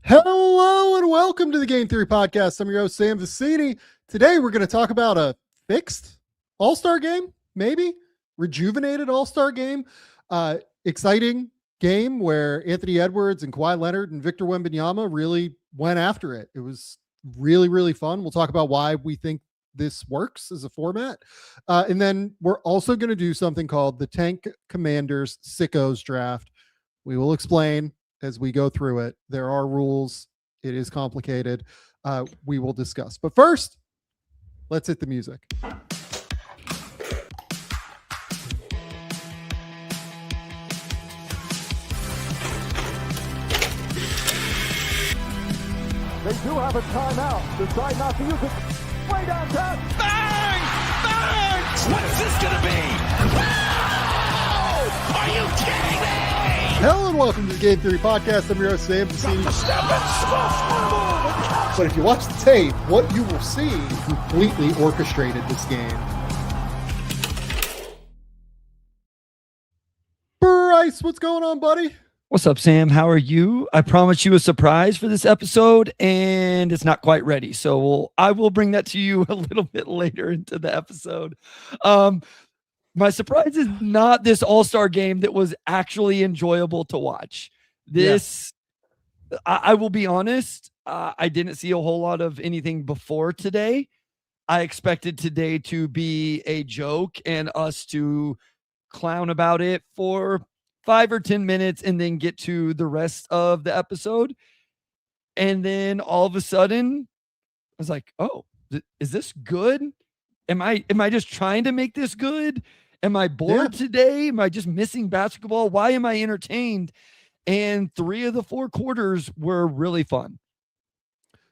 Hello and welcome to the Game Theory Podcast. I'm your host, Sam Vecenie. Today we're going to talk about a fixed All-Star game, maybe rejuvenated All-Star game. Exciting game where Anthony Edwards and Kawhi Leonard and Victor Wembanyama really went after it. It was really, really fun. We'll talk about why we think this works as a format. And then we're also going to do something called the Tank Commanders Sickos Draft. We will explain as we go through it. There are rules. It is complicated. We will discuss. But first, let's hit the music. They do have a timeout. Decide not to use it. Way downtown. Bang! Bang! What is this going to be? Wow! Are you kidding me? Hello and welcome to the Game Theory Podcast. I'm your host, Sam Vecenie. But if you watch the tape, what you will see completely orchestrated this game. Bryce, what's going on, buddy? What's up, Sam? How are you? I promised you a surprise for this episode, and it's not quite ready. So I will bring that to you a little bit later into the episode. My surprise is not this All-Star game that was actually enjoyable to watch. I will be honest, I didn't see a whole lot of anything before today. I expected today to be a joke and us to clown about it for 5 or 10 minutes and then get to the rest of the episode. And then all of a sudden I was like, oh, is this good? Am I just trying to make this good? Am I bored today? Am I just missing basketball? Why am I entertained? And 3 of the 4 quarters were really fun.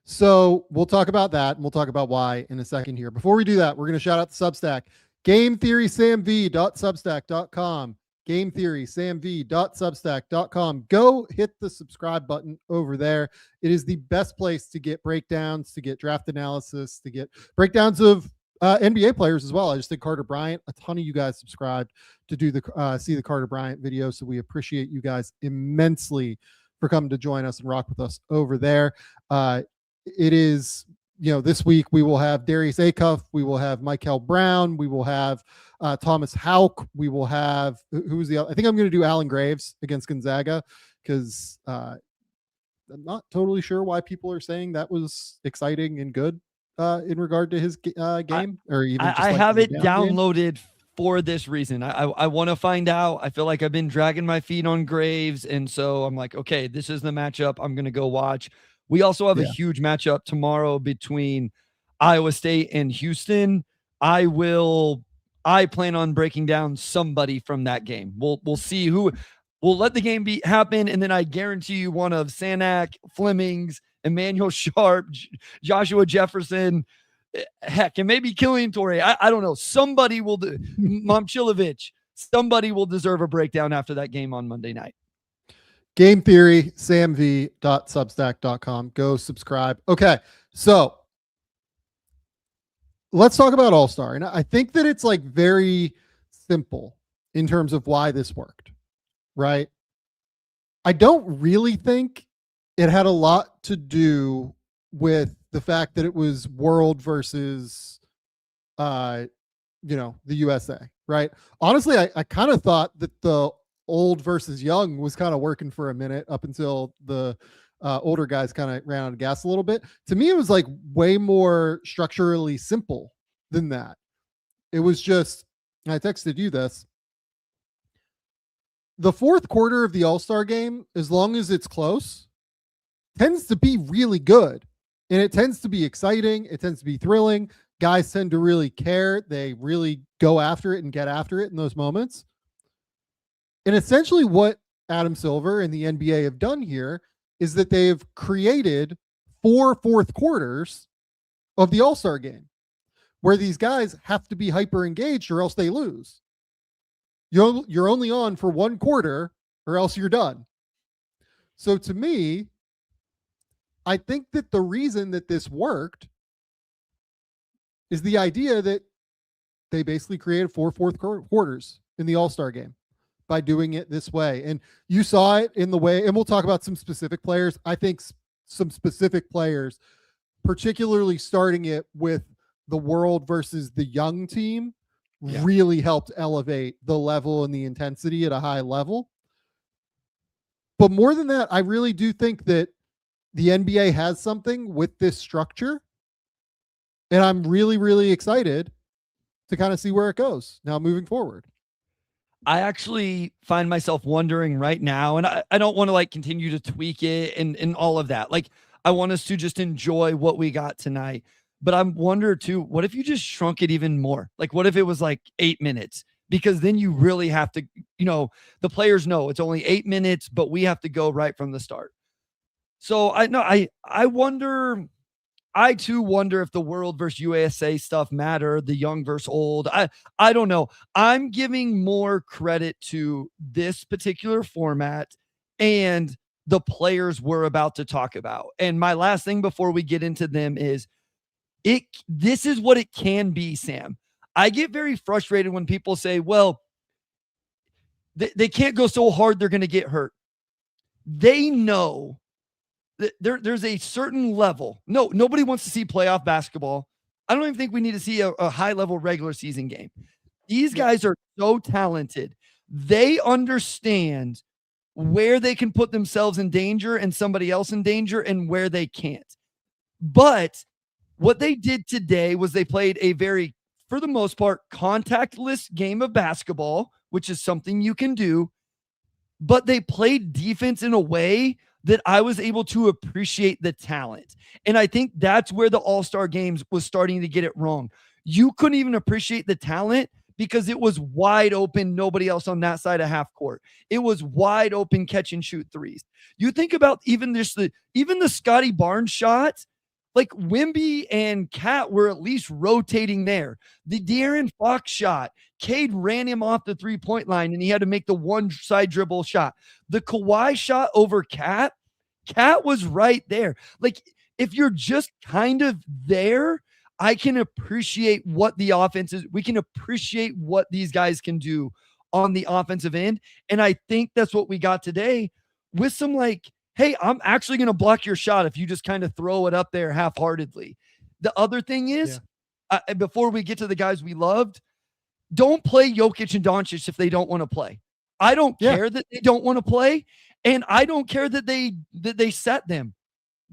So we'll talk about that, and we'll talk about why in a second here. Before we do that, we're going to shout out the Substack, GameTheorySamV.substack.com. GameTheorySamV.substack.com. Go hit the subscribe button over there. It is the best place to get breakdowns, to get draft analysis, to get breakdowns of NBA players as well. I just did Carter Bryant. A ton of you guys subscribed to do the see the Carter Bryant video, so we appreciate you guys immensely for coming to join us and rock with us over there. It is, this week we will have Darius Acuff, we will have Michael Brown, we will have Thomas Houck, we will have who's the other? I think I'm going to do Alan Graves against Gonzaga because I'm not totally sure why people are saying that was exciting and good in regard to his game, or even just I like have it game. downloaded for this reason. I want to find out. I feel like I've been dragging my feet on Graves, and so I'm like, okay, this is the matchup I'm going to go watch. We also have a huge matchup tomorrow between Iowa State and Houston. I plan on breaking down somebody from that game. We'll see who. We'll let the game happen, and then I guarantee you one of Sanak, Flemings, Emmanuel Sharp, Joshua Jefferson, heck, and maybe Killian Torrey. I don't know. Somebody will do. Momchilovich. Somebody will deserve a breakdown after that game on Monday night. Game Theory, samv.substack.com. Go subscribe. Okay, so let's talk about All-Star. And I think that it's like very simple in terms of why this worked, right? I don't really think it had a lot to do with the fact that it was world versus, the USA, right? Honestly, I kind of thought that the old versus young was kind of working for a minute up until the older guys kind of ran out of gas a little bit. To me, it was like way more structurally simple than that. It was just, I texted you this. The fourth quarter of the All-Star game, as long as it's close, tends to be really good. And it tends to be exciting. It tends to be thrilling. Guys tend to really care. They really go after it and get after it in those moments. And essentially what Adam Silver and the NBA have done here is that they've created 4 fourth quarters of the All-Star game where these guys have to be hyper engaged or else they lose. You're only on for 1 quarter or else you're done. So to me, I think that the reason that this worked is the idea that they basically created 4 fourth quarters in the All-Star game by doing it this way. And you saw it in the way, and we'll talk about some specific players. I think some specific players, particularly starting it with the world versus the young team, really helped elevate the level and the intensity at a high level. But more than that, I really do think that the NBA has something with this structure. And I'm really, really excited to kind of see where it goes now moving forward. I actually find myself wondering right now, and I don't want to like continue to tweak it and all of that. Like, I want us to just enjoy what we got tonight. But I'm wondering too, what if you just shrunk it even more? Like, what if it was like 8 minutes? Because then you really have to, the players know it's only 8 minutes, but we have to go right from the start. So I wonder. I too wonder if the world versus USA stuff matter, the young versus old. I don't know. I'm giving more credit to this particular format and the players we're about to talk about. And my last thing before we get into them is this is what it can be, Sam. I get very frustrated when people say, well, they can't go so hard, they're going to get hurt. They know there's a certain level. No, nobody wants to see playoff basketball. I don't even think we need to see a high level regular season game. These guys are so talented. They understand where they can put themselves in danger and somebody else in danger and where they can't. But what they did today was they played a very, for the most part, contactless game of basketball, which is something you can do. But they played defense in a way that I was able to appreciate the talent. And I think that's where the All-Star games was starting to get it wrong. You couldn't even appreciate the talent because it was wide open. Nobody else on that side of half court. It was wide open catch and shoot threes. You think about even the Scotty Barnes shot, like Wemby and Cat were at least rotating there. The De'Aaron Fox shot, Cade ran him off the 3-point line and he had to make the one side dribble shot. The Kawhi shot over Cat was right there. Like, if you're just kind of there, I can appreciate what the offense is. We can appreciate what these guys can do on the offensive end. And I think that's what we got today with some like, hey, I'm actually going to block your shot if you just kind of throw it up there half-heartedly. The other thing is, before we get to the guys we loved, don't play Jokic and Doncic if they don't want to play. I don't care that they don't want to play, and I don't care that they set them.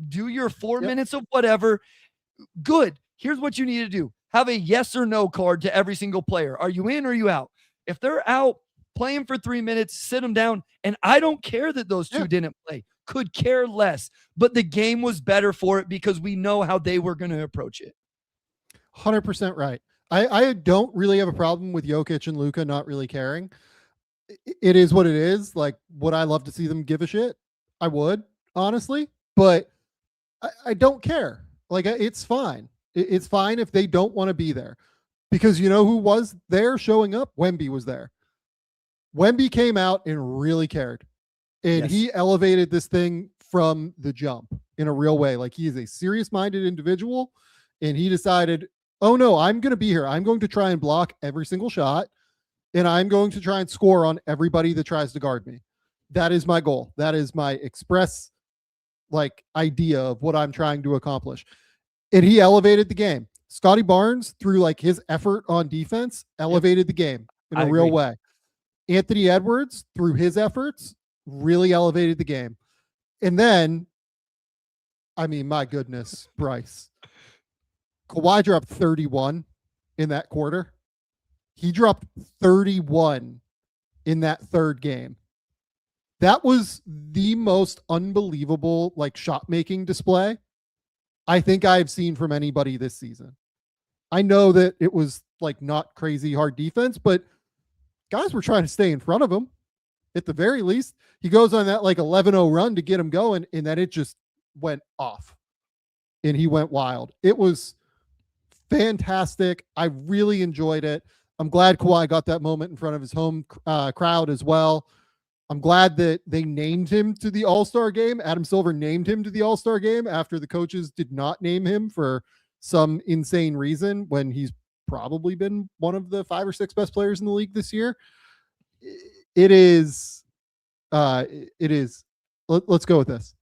Do your 4 minutes of whatever. Good. Here's what you need to do. Have a yes or no card to every single player. Are you in or are you out? If they're out, play them for 3 minutes, sit them down, and I don't care that those two didn't play. Could care less. But the game was better for it because we know how they were going to approach it. 100% right. I don't really have a problem with Jokic and Luka not really caring. It is what it is. Like, would I love to see them give a shit? I would, honestly, but I don't care. Like, it's fine. It's fine if they don't want to be there, because you know who was there showing up? Wemby was there. Wemby came out and really cared, and he elevated this thing from the jump in a real way. Like, he is a serious-minded individual, and he decided, oh no, I'm going to be here. I'm going to try and block every single shot, and I'm going to try and score on everybody that tries to guard me. That is my goal. That is my express idea of what I'm trying to accomplish. And he elevated the game. Scotty Barnes, through his effort on defense, elevated the game in a real way. Anthony Edwards, through his efforts, really elevated the game. And then, I mean, my goodness, Bryce. Kawhi dropped 31 in that quarter. He dropped 31 in that third game. That was the most unbelievable shot-making display I think I've seen from anybody this season. I know that it was not crazy hard defense, but guys were trying to stay in front of him. At the very least, he goes on that 11-0 run to get him going, and then it just went off. And he went wild. It was fantastic. I really enjoyed it. I'm glad Kawhi got that moment in front of his home crowd as well. I'm glad that they named him to the All-Star game. Adam Silver named him to the All-Star game after the coaches did not name him for some insane reason, when he's probably been one of the 5 or 6 best players in the league this year. It is. Let's go with this.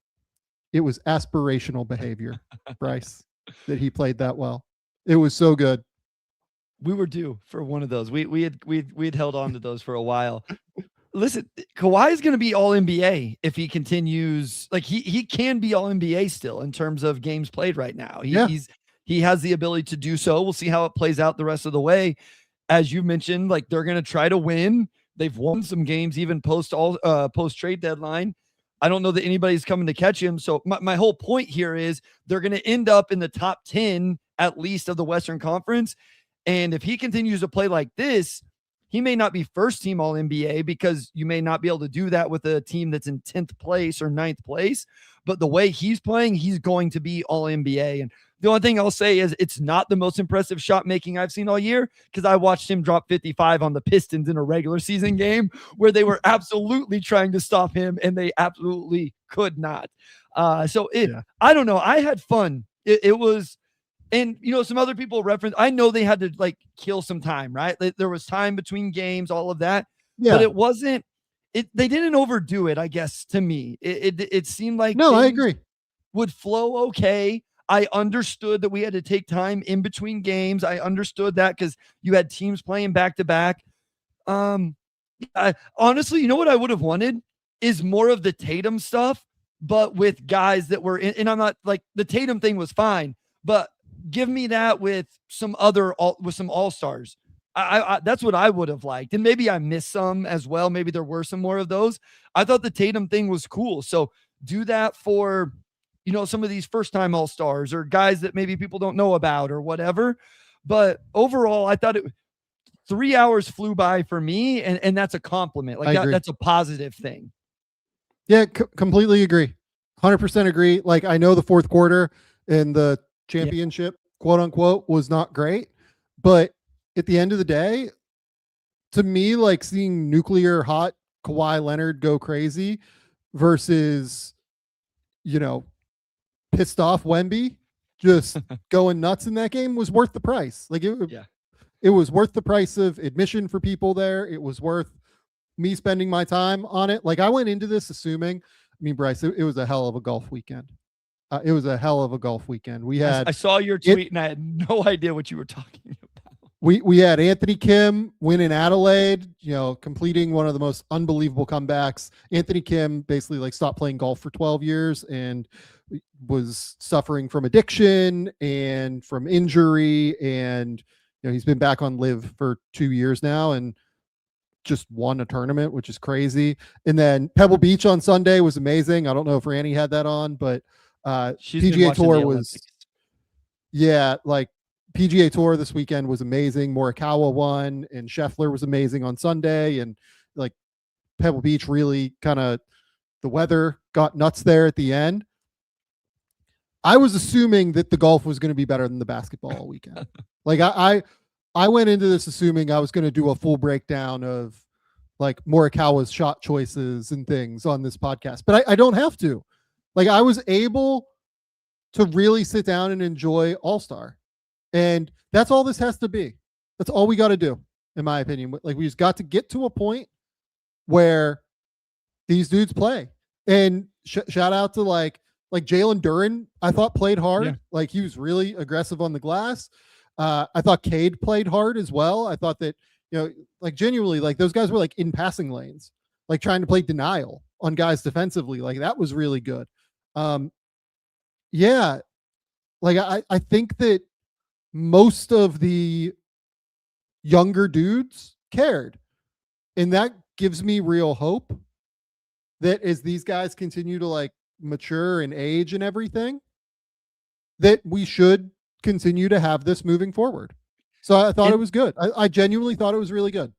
it was aspirational behavior, Bryce, that he played that well. It was so good. We were due for one of those. We had held on to those for a while. Listen, Kawhi is going to be all NBA if he continues. Like he can be all NBA still in terms of games played right now. He has the ability to do so. We'll see how it plays out the rest of the way. As you mentioned, like they're going to try to win. They've won some games even post trade deadline. I don't know that anybody's coming to catch him. So my whole point here is they're going to end up in the top 10 at least of the Western Conference. And if he continues to play like this, he may not be first team all NBA because you may not be able to do that with a team that's in 10th place or 9th place. But the way he's playing, he's going to be all NBA. And the only thing I'll say is it's not the most impressive shot making I've seen all year because I watched him drop 55 on the Pistons in a regular season game where they were absolutely trying to stop him and they absolutely could not. I don't know. I had fun. It was. And, some other people reference, I know they had to like kill some time, right? There was time between games, all of that, but it wasn't, they didn't overdo it, I guess, to me. It seemed like I agree. Would flow okay. I understood that we had to take time in between games. I understood that because you had teams playing back to back. Honestly, you know what I would have wanted is more of the Tatum stuff, but with guys that were in, and I'm not like the Tatum thing was fine, but give me that with some all-stars. I that's what I would have liked. And maybe I missed some as well. Maybe there were some more of those. I thought the Tatum thing was cool. So do that for, some of these first-time all-stars or guys that maybe people don't know about or whatever. But overall, I thought 3 hours flew by for me. And that's a compliment. Like that's a positive thing. Yeah, completely agree. 100% agree. Like I know the fourth quarter and the championship, quote unquote, was not great, but at the end of the day, to me, like seeing nuclear hot Kawhi Leonard go crazy versus, pissed off Wemby just going nuts in that game was worth the price. Like it was worth the price of admission for people there. It was worth me spending my time on it. Like I went into this assuming, Bryce, it was a hell of a golf weekend. It was a hell of a golf weekend. I saw your tweet and I had no idea what you were talking about. We had Anthony Kim win in Adelaide, completing one of the most unbelievable comebacks. Anthony Kim basically like stopped playing golf for 12 years and was suffering from addiction and from injury. And, he's been back on live for 2 years now and just won a tournament, which is crazy. And then Pebble Beach on Sunday was amazing. I don't know if Randy had that on, but PGA Tour was, like PGA Tour this weekend was amazing. Morikawa won and Scheffler was amazing on Sunday. And like Pebble Beach really the weather got nuts there at the end. I was assuming that the golf was going to be better than the basketball all weekend. Like I went into this assuming I was going to do a full breakdown of like Morikawa's shot choices and things on this podcast, but I don't have to. Like I was able to really sit down and enjoy All-Star. And that's all this has to be. That's all we got to do, in my opinion. Like we just got to get to a point where these dudes play. And shout out to like Jalen Duren, I thought played hard. Yeah. Like he was really aggressive on the glass. I thought Cade played hard as well. I thought that, like genuinely, like those guys were like in passing lanes, like trying to play denial on guys defensively. Like that was really good. Like I think that most of the younger dudes cared, and that gives me real hope that as these guys continue to like mature and age and everything, that we should continue to have this moving forward. So I thought it was good. I genuinely thought it was really good.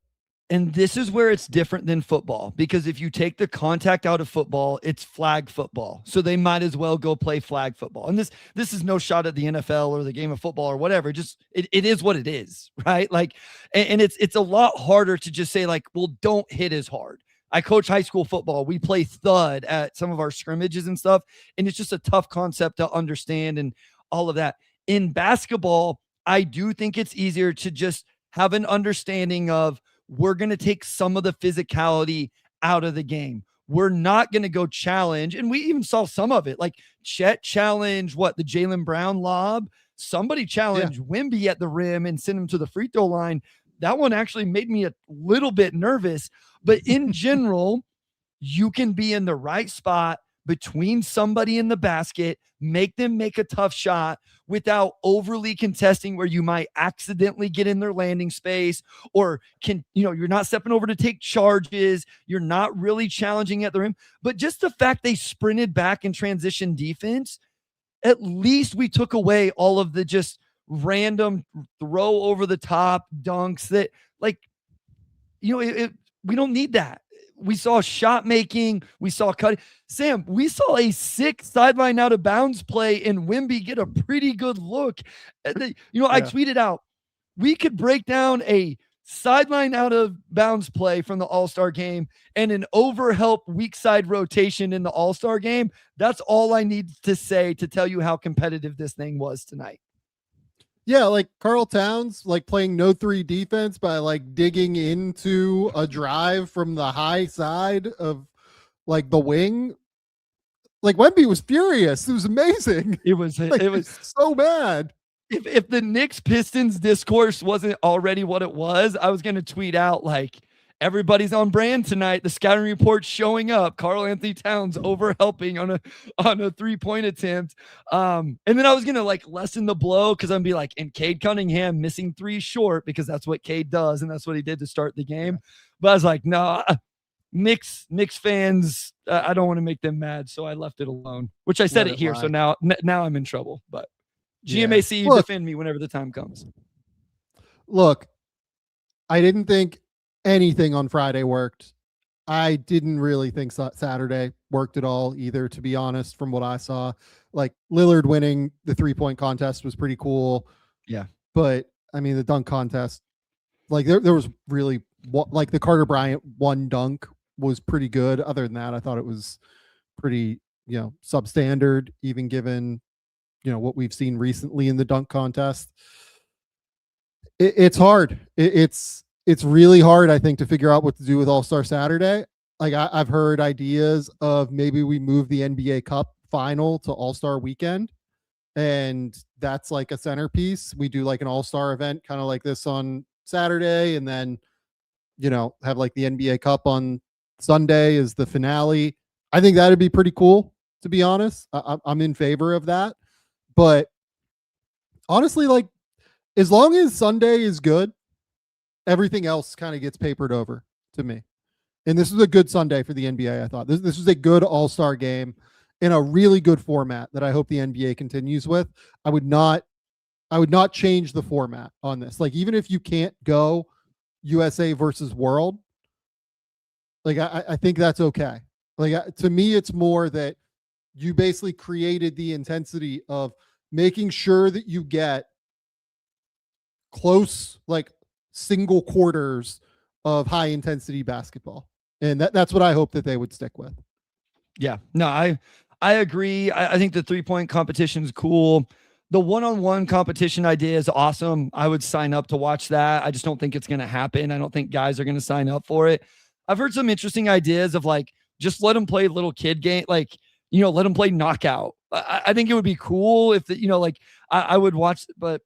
And this is where it's different than football, because if you take the contact out of football, it's flag football. So they might as well go play flag football. And this is no shot at the NFL or the game of football or whatever. Just it is what it is, right? Like, and it's a lot harder to just say like, well, don't hit as hard. I coach high school football. We play thud at some of our scrimmages and stuff. And it's just a tough concept to understand and all of that. In basketball, I do think it's easier to just have an understanding of, we're going to take some of the physicality out of the game. we're not going to go challenge. And we even saw some of it, like Chet challenge the Jaylen Brown lob. Somebody challenged Wemby at the rim and sent him to the free throw line. That one actually made me a little bit nervous, but in general, you can be in the right spot between somebody in the basket, make them make a tough shot without overly contesting where you might accidentally get in their landing space, or you're not stepping over to take charges. You're not really challenging at the rim, but just the fact they sprinted back in transition defense, at least we took away all of the just random throw over the top dunks that we don't need that. We saw shot making. We saw cutting. Sam, we saw a sick sideline out of bounds play and Wemby get a pretty good look. I tweeted out, we could break down a sideline out of bounds play from the All-Star game and an overhelp weak side rotation in the All-Star game. That's all I need to say to tell you how competitive this thing was tonight. Yeah, like Karl Towns, like playing no 3 defense by like digging into a drive from the high side of like the wing. Like Wemby was furious. It was amazing. It was so bad. If the Knicks Pistons discourse wasn't already what it was, I was going to tweet out like, everybody's on brand tonight. The scouting report showing up. Karl Anthony Towns over helping on a 3-point attempt. And then I was gonna like lessen the blow because I'm be like, and Cade Cunningham missing 3 short, because that's what Cade does, and that's what he did to start the game. But I was like, no, Knicks fans, I don't want to make them mad, so I left it alone. Which I said it here, so now I'm in trouble. But GMAC, defend me whenever the time comes. Look, I didn't think anything on Friday worked. I didn't really think Saturday worked at all either, to be honest, from what I saw. Like Lillard winning the 3-point contest was pretty cool. Yeah. But I mean, the dunk contest, like there was really like the Carter Bryant one dunk was pretty good. Other than that, I thought it was pretty, substandard, even given, what we've seen recently in the dunk contest. It's hard. It's really hard, I think, to figure out what to do with All-Star Saturday. Like I've heard ideas of maybe we move the NBA Cup final to All-Star weekend, and that's like a centerpiece. We do like an All-Star event kind of like this on Saturday, and then have like the NBA Cup on Sunday as the finale. I think that'd be pretty cool, to be honest. I'm in favor of that. But honestly, like as long as Sunday is good, everything else kind of gets papered over to me. And this is a good Sunday for the NBA. I thought this was a good All-Star game in a really good format that I hope the NBA continues with. I would not change the format on this. Like, even if you can't go USA versus world, like I think that's okay. Like to me, it's more that you basically created the intensity of making sure that you get close, like single quarters of high intensity basketball. And that's what I hope that they would stick with. Yeah, no, I agree. I think the 3-point competition is cool. The one-on-one competition idea is awesome. I would sign up to watch that. I just don't think it's going to happen. I don't think guys are going to sign up for it. I've heard some interesting ideas of like, just let them play little kid game. Like, let them play knockout. I think it would be cool if I would watch, but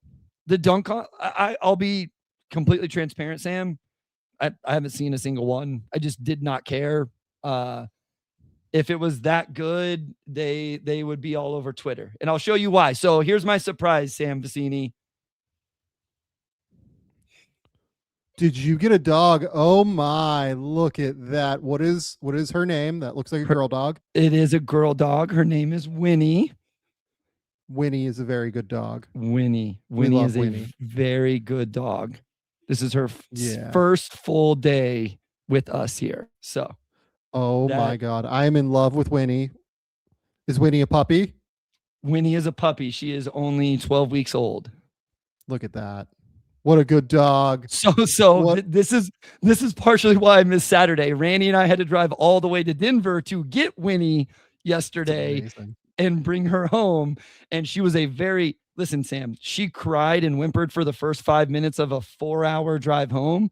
the dunk, I'll be completely transparent, Sam. I haven't seen a single one. I just did not care. If it was that good, they would be all over Twitter, and I'll show you why. So here's my surprise, Sam Vecenie. Did you get a dog? Oh my, look at that. What is her name? That looks like a girl dog. It is a girl dog. Her name is Winnie. Winnie is a very good dog. Winnie is a very good dog. This is her first full day with us here. So, my God. I am in love with Winnie. Is Winnie a puppy? Winnie is a puppy. She is only 12 weeks old. Look at that. What a good dog. This is partially why I missed Saturday. Randy and I had to drive all the way to Denver to get Winnie yesterday and bring her home. And she was listen, Sam, she cried and whimpered for the first 5 minutes of a 4-hour drive home.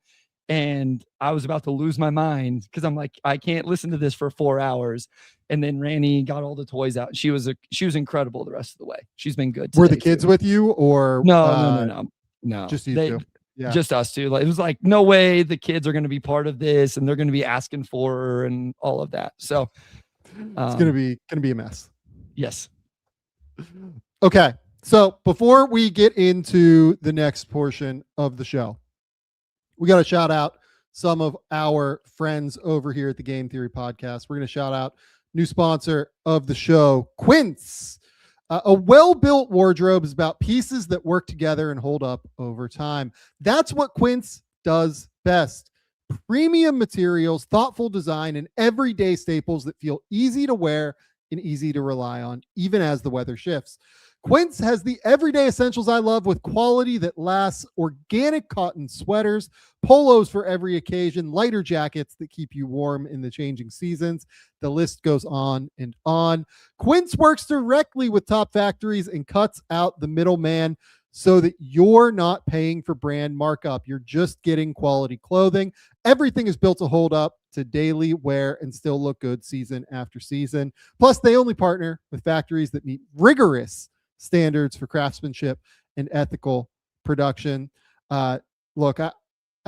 And I was about to lose my mind because I'm like, I can't listen to this for 4 hours. And then Randy got all the toys out. She was incredible the rest of the way. She's been good. Were the kids with you or no, just you two? Yeah. Just us two. Like, it was like, no way the kids are going to be part of this and they're going to be asking for her and all of that. So it's going to be a mess. Yes. Okay. So before we get into the next portion of the show, we got to shout out some of our friends over here at the Game Theory Podcast. We're going to shout out new sponsor of the show, Quince. A well-built wardrobe is about pieces that work together and hold up over time. That's what Quince does best. Premium materials, thoughtful design, and everyday staples that feel easy to wear and easy to rely on, even as the weather shifts. Quince has the everyday essentials I love with quality that lasts, organic cotton sweaters, polos for every occasion, lighter jackets that keep you warm in the changing seasons. The list goes on and on. Quince works directly with top factories and cuts out the middleman so that you're not paying for brand markup. You're just getting quality clothing. Everything is built to hold up to daily wear and still look good season after season. Plus, they only partner with factories that meet rigorous standards for craftsmanship and ethical production. Look, I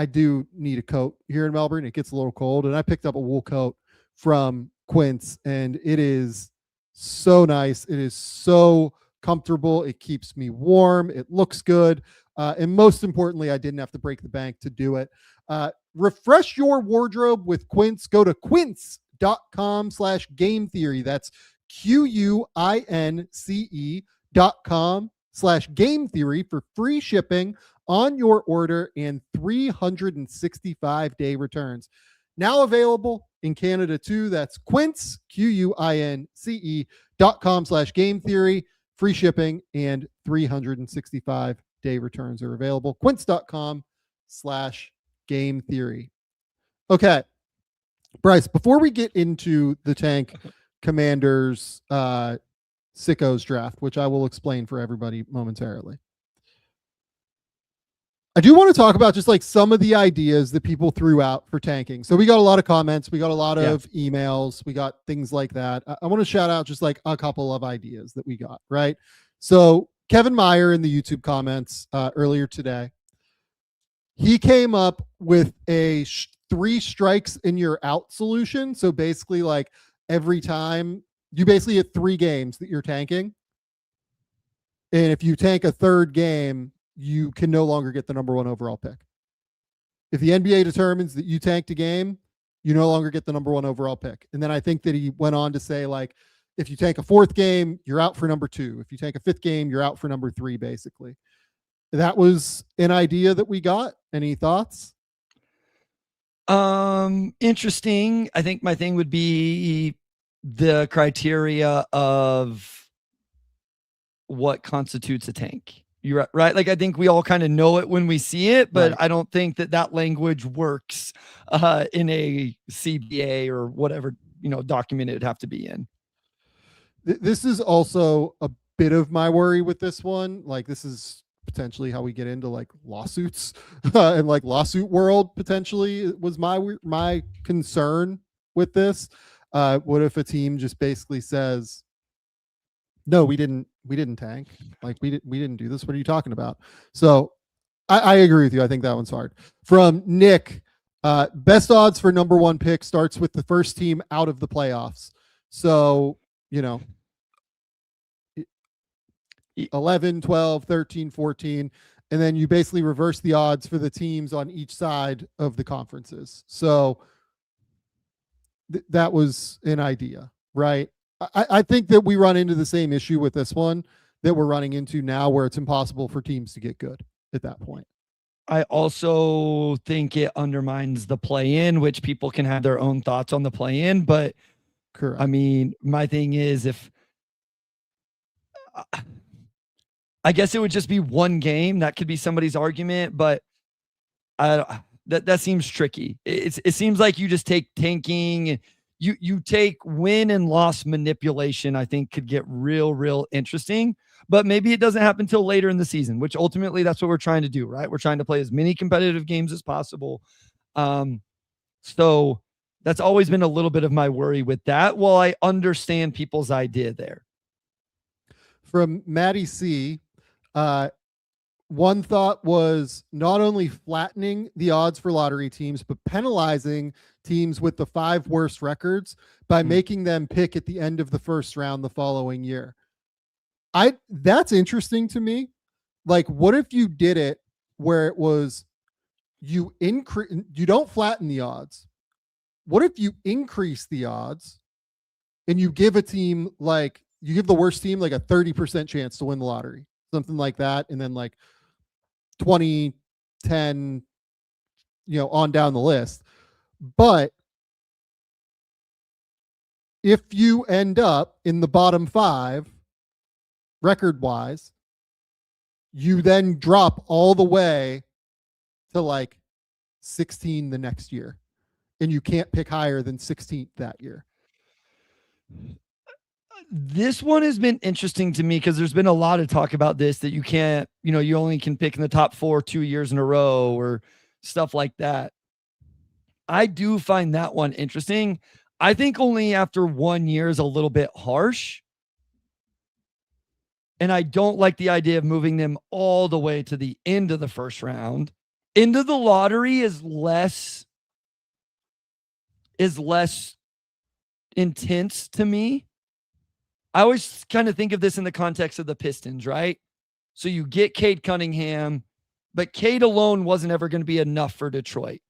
do need a coat here in Melbourne. It gets a little cold, and I picked up a wool coat from Quince, and it is so nice. It is so comfortable. It keeps me warm. It looks good. And most importantly, I didn't have to break the bank to do it. Refresh your wardrobe with Quince. Go to quince.com/game theory. That's QUINCE.com/game theory for free shipping on your order and 365-day returns. Now available in Canada too. That's Quince, QUINCE.com/game theory. Free shipping and 365-day returns are available. Quince.com/game theory. Okay, Bryce, before we get into the Tank Commanders Sickos Draft, which I will explain for everybody momentarily, I do want to talk about just like some of the ideas that people threw out for tanking. So we got a lot of comments, we got a lot of emails, we got things like that. I want to shout out just like a couple of ideas that we got, right? So Kevin Meyer in the YouTube comments earlier today, he came up with a 3 strikes and you're out solution. So basically, like every time you basically hit 3 games that you're tanking, and if you tank a 3rd game, you can no longer get the number 1 overall pick. If the NBA determines that you tanked a game, you no longer get the number 1 overall pick. And then I think that he went on to say, like, if you tank a 4th game, you're out for number 2. If you tank a 5th game, you're out for number 3, basically. That was an idea that we got. Any thoughts? Interesting. I think my thing would be the criteria of what constitutes a tank. You're right. Like, I think we all kind of know it when we see it, but I don't think that language works in a CBA or whatever, document it'd have to be in. This is also a bit of my worry with this one. Like, this is potentially how we get into like lawsuits and like lawsuit world potentially was my concern with this. What if a team just basically says, no, we didn't tank. Like we didn't do this. What are you talking about? So I agree with you. I think that one's hard. From Nick, best odds for number 1 pick starts with the first team out of the playoffs. So, 11, 12, 13, 14. And then you basically reverse the odds for the teams on each side of the conferences. So that was an idea, right? I think that we run into the same issue with this one that we're running into now, where it's impossible for teams to get good at that point. I also think it undermines the play-in, which people can have their own thoughts on the play-in. But correct. I mean, my thing is, if I guess it would just be 1 game, that could be somebody's argument, but that seems tricky. It seems like you just take tanking. You take win and loss manipulation, I think could get real interesting, but maybe it doesn't happen until later in the season, which ultimately that's what we're trying to do, right? We're trying to play as many competitive games as possible. So that's always been a little bit of my worry with that. Well, I understand people's idea there. From Maddie C, one thought was not only flattening the odds for lottery teams, but penalizing teams with the 5 worst records by making them pick at the end of the first round the following year. That's interesting to me. Like, what if you did it where it was you don't flatten the odds? What if you increase the odds and you give a team you give the worst team like a 30% chance to win the lottery, something like that, and then like 20, 10, on down the list. But if you end up in the bottom 5 record wise, you then drop all the way to like 16 the next year, and you can't pick higher than 16th that year. This one has been interesting to me because there's been a lot of talk about this, that you can't, you only can pick in the top 4 2 years in a row or stuff like that. I do find that one interesting. I think only after 1 year is a little bit harsh. And I don't like the idea of moving them all the way to the end of the first round. Into the lottery is less intense to me. I always kind of think of this in the context of the Pistons, right? So you get Cade Cunningham, but Cade alone wasn't ever going to be enough for Detroit.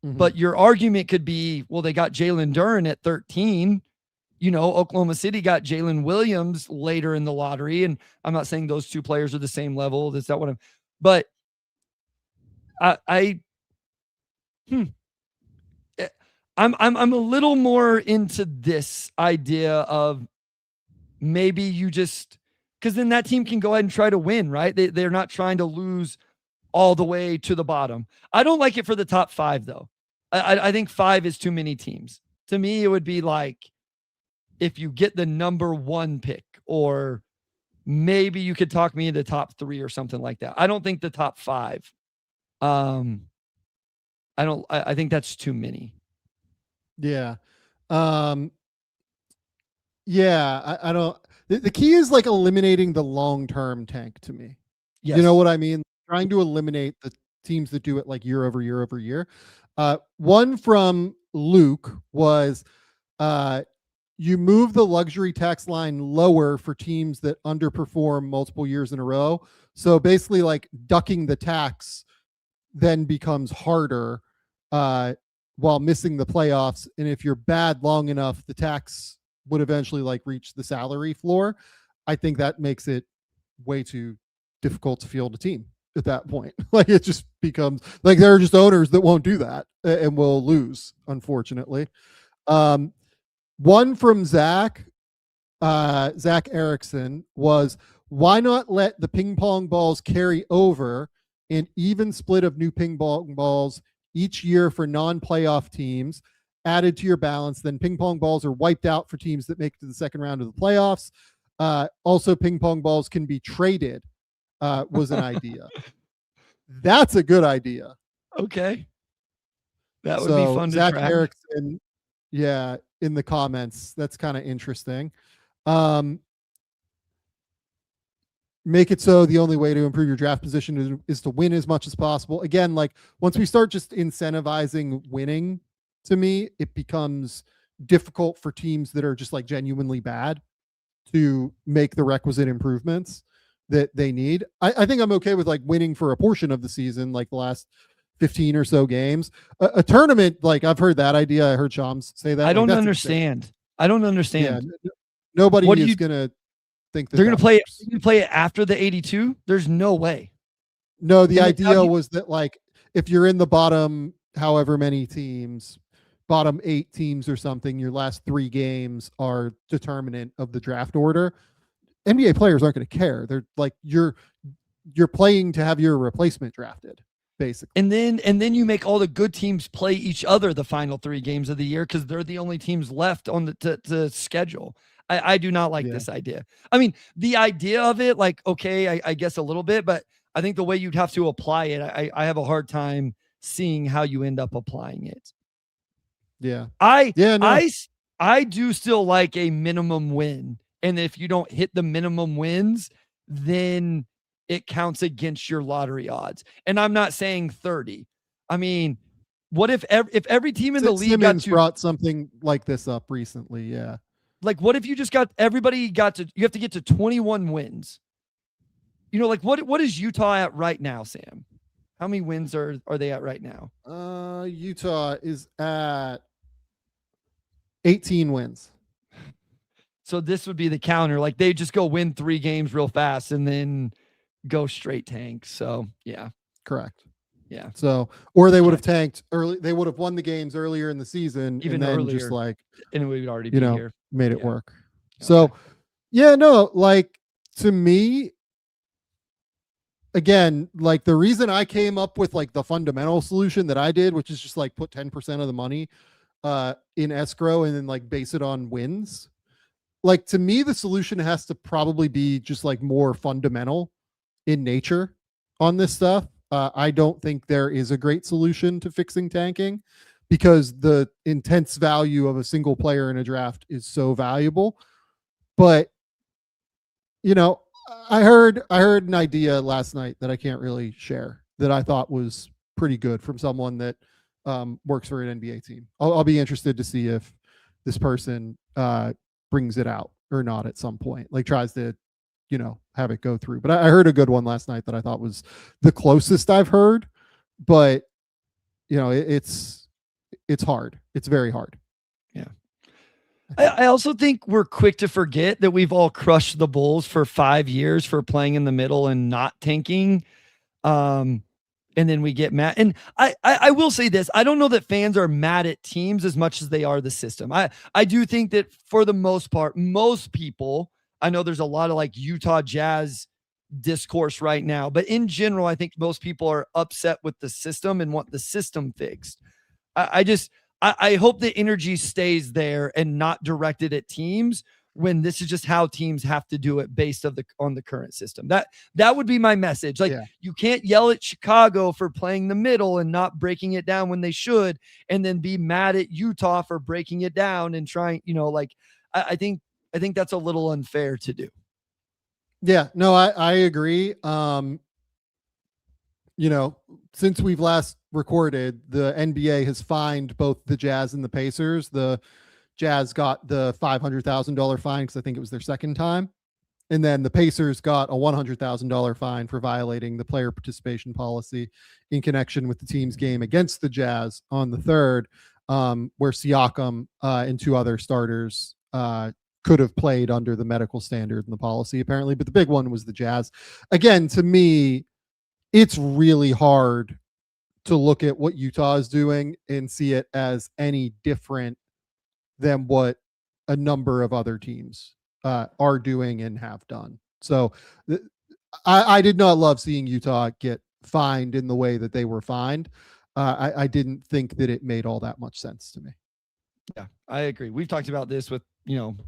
Mm-hmm. But your argument could be, well, they got Jalen Duren at 13. Oklahoma City got Jalen Williams later in the lottery. And I'm not saying those two players are the same level. That's not what but I'm a little more into this idea of maybe you just, because then that team can go ahead and try to win, right? They're not trying to lose all the way to the bottom. I don't like it for the top 5 though. I think 5 is too many teams. To me, it would be like if you get the number 1 pick, or maybe you could talk me into top 3 or something like that. I don't think the top 5. I think that's too many. Yeah. I don't. The key is like eliminating the long-term tank to me. Yes. You know what I mean? Trying to eliminate the teams that do it like year over year over year. One from Luke was, you move the luxury tax line lower for teams that underperform multiple years in a row. So basically like ducking the tax then becomes harder while missing the playoffs. And if you're bad long enough, the tax would eventually like reach the salary floor. I think that makes it way too difficult to field a team at that point. Like it just becomes like there are just owners that won't do that and will lose, unfortunately. One from Zach Erickson was, why not let the ping pong balls carry over an even split of new ping pong balls each year for non-playoff teams added to your balance? Then ping pong balls are wiped out for teams that make it to the second round of the playoffs. Also, ping pong balls can be traded, was an idea. That's a good idea. Okay. That would be fun to Zach track. Erickson, yeah, in the comments. That's kind of interesting. Make it so the only way to improve your draft position is to win as much as possible. Again, like once we start just incentivizing winning, to me, it becomes difficult for teams that are just like genuinely bad to make the requisite improvements that they need. I think I'm okay with like winning for a portion of the season, like the last 15 or so games. A tournament, like I've heard that idea. I heard Shams say that. I don't understand. Insane. I don't understand. Yeah, nobody is going to think that they're going to play it after the 82. There's no way. No, the idea was that like if you're in the bottom, however many teams, bottom 8 teams or something, your last 3 games are determinant of the draft order. NBA players aren't going to care. They're like you're playing to have your replacement drafted, basically. And then you make all the good teams play each other the final 3 games of the year because they're the only teams left on the schedule. I do not like this idea. I mean, the idea of it, like, okay, I guess a little bit, but I think the way you'd have to apply it, I have a hard time seeing how you end up applying it. Yeah. I No. I do still like a minimum win. And if you don't hit the minimum wins, then it counts against your lottery odds. And I'm not saying 30. I mean, what if every team in the league Simmons got to brought something like this up recently? Yeah. like, what if you just got everybody got to you have to get to 21 wins? You know, like what is Utah at right now, Sam? How many wins are they at right now? Utah is at 18 wins. So this would be the counter. Like they just go win 3 games real fast and then go straight tank. So yeah. Correct. Yeah. So, or they would have tanked early. They would have won the games earlier in the season, Even and then earlier, just like, and we would already be here. Made it work. So, yeah, no, like to me, again, like the reason I came up with like the fundamental solution that I did, which is just like put 10% of the money in escrow and then like base it on wins. Like to me, the solution has to probably be just like more fundamental in nature on this stuff. I don't think there is a great solution to fixing tanking because the intense value of a single player in a draft is so valuable. But I heard an idea last night that I can't really share that I thought was pretty good from someone that works for an NBA team. I'll be interested to see if this person brings it out or not at some point, like tries to have it go through. But I heard a good one last night that I thought was the closest I've heard, but it's hard. It's very hard. Yeah. I also think we're quick to forget that we've all crushed the Bulls for 5 years for playing in the middle and not tanking. And then we get mad. And I will say this. I don't know that fans are mad at teams as much as they are the system. I do think that for the most part, most people, I know there's a lot of like Utah Jazz discourse right now, but in general, I think most people are upset with the system and want the system fixed. I hope the energy stays there and not directed at teams when this is just how teams have to do it based on the current system. That would be my message. Like you can't yell at Chicago for playing the middle and not breaking it down when they should, and then be mad at Utah for breaking it down and trying, I think that's a little unfair to do. Yeah, no, I agree. Since we've last recorded, the NBA has fined both the Jazz and the Pacers. The Jazz got the $500,000 fine because I think it was their second time. And then the Pacers got a $100,000 fine for violating the player participation policy in connection with the team's game against the Jazz on the 3rd, where Siakam and 2 other starters could have played under the medical standard and the policy, apparently. But the big one was the Jazz. Again, to me, it's really hard to look at what Utah is doing and see it as any different than what a number of other teams are doing and have done. So I did not love seeing Utah get fined in the way that they were fined. I didn't think that it made all that much sense to me. Yeah, I agree. We've talked about this with,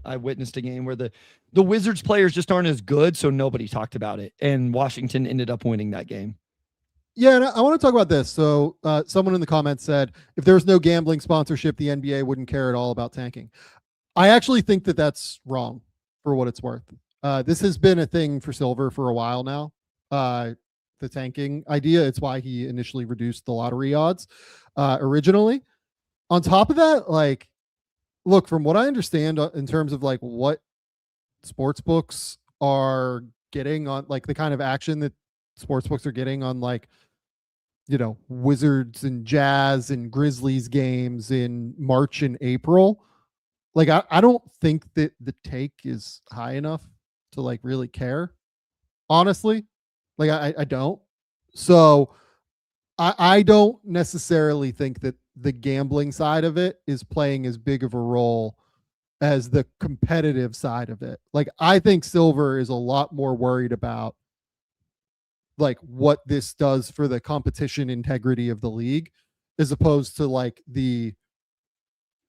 I witnessed a game where the Wizards players just aren't as good, so nobody talked about it. And Washington ended up winning that game. Yeah, and I want to talk about this. So someone in the comments said, if there was no gambling sponsorship, the NBA wouldn't care at all about tanking. I actually think that that's wrong for what it's worth. This has been a thing for Silver for a while now. The tanking idea. It's why he initially reduced the lottery odds originally. On top of that, like, look, from what I understand in terms of like what sports books are getting on, like the kind of action that sports books are getting on, like, Wizards and Jazz and Grizzlies games in March and April. Like, I don't think that the take is high enough to like really care, honestly. Like, I don't. So I don't necessarily think that the gambling side of it is playing as big of a role as the competitive side of it. Like, I think Silver is a lot more worried about like what this does for the competition integrity of the league, as opposed to like the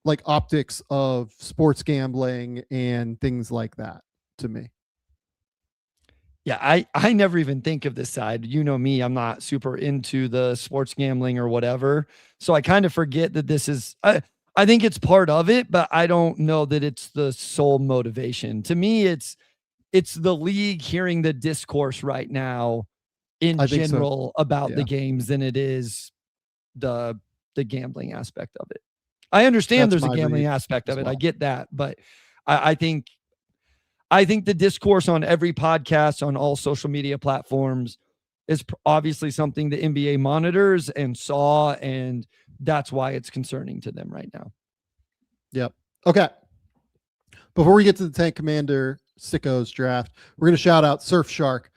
like optics of sports gambling and things like that, to me. Yeah, I never even think of this side. You know me, I'm not super into the sports gambling or whatever. So I kind of forget that this is I think it's part of it, but I don't know that it's the sole motivation. To me, it's the league hearing the discourse right now in I think so. general about the Yeah. games than it is the gambling aspect of it. I understand That's there's a my gambling read aspect as of it. I well. get that, but I think the discourse on every podcast on all social media platforms is obviously something the NBA monitors and saw, and that's why it's concerning to them right now. Yep. Okay. Before we get to the Tank Commander Sickos Draft, we're going to shout out Surfshark.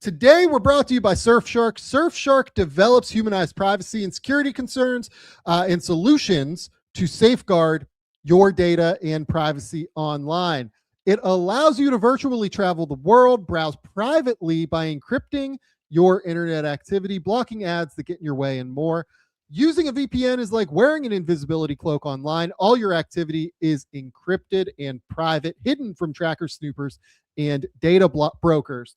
Today, we're brought to you by Surfshark. Surfshark develops humanized privacy and security concerns and solutions to safeguard your data and privacy online. It allows you to virtually travel the world, browse privately by encrypting your internet activity, blocking ads that get in your way, and more. Using a VPN is like wearing an invisibility cloak online. All your activity is encrypted and private, hidden from tracker snoopers and data brokers.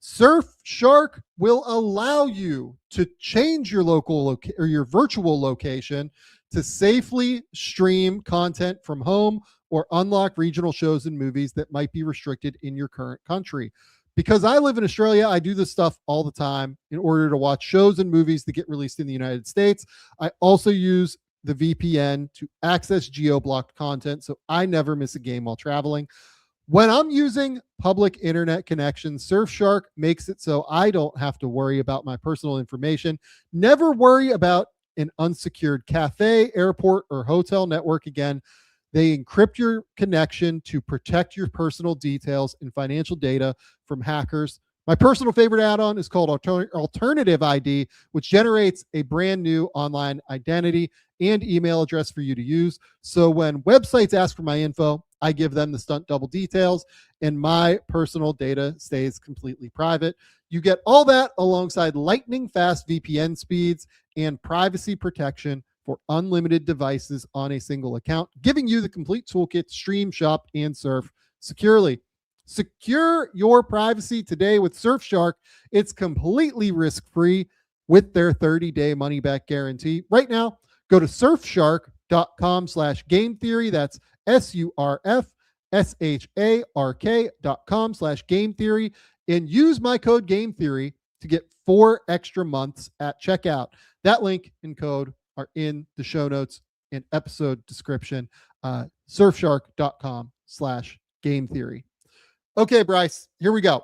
Surfshark will allow you to change your local or your virtual location to safely stream content from home or unlock regional shows and movies that might be restricted in your current country. Because I live in Australia, I do this stuff all the time in order to watch shows and movies that get released in the United States. I also use the VPN to access geo-blocked content, so I never miss a game while traveling. When I'm using public internet connections, Surfshark makes it so I don't have to worry about my personal information. Never worry about an unsecured cafe, airport, or hotel network again. They encrypt your connection to protect your personal details and financial data from hackers. My personal favorite add-on is called Alternative ID, which generates a brand new online identity and email address for you to use. So when websites ask for my info, I give them the stunt double details, and my personal data stays completely private. You get all that alongside lightning fast VPN speeds and privacy protection for unlimited devices on a single account, giving you the complete toolkit to stream, shop, and surf securely. Secure your privacy today with Surfshark. It's completely risk-free with their 30-day money-back guarantee. Right now, go to surfshark.com/game theory. That's surfshark.com/game theory, and use my code game theory to get 4 extra months at checkout. That link and code are in the show notes and episode description. Surfshark.com/game theory. Okay, Bryce, here we go.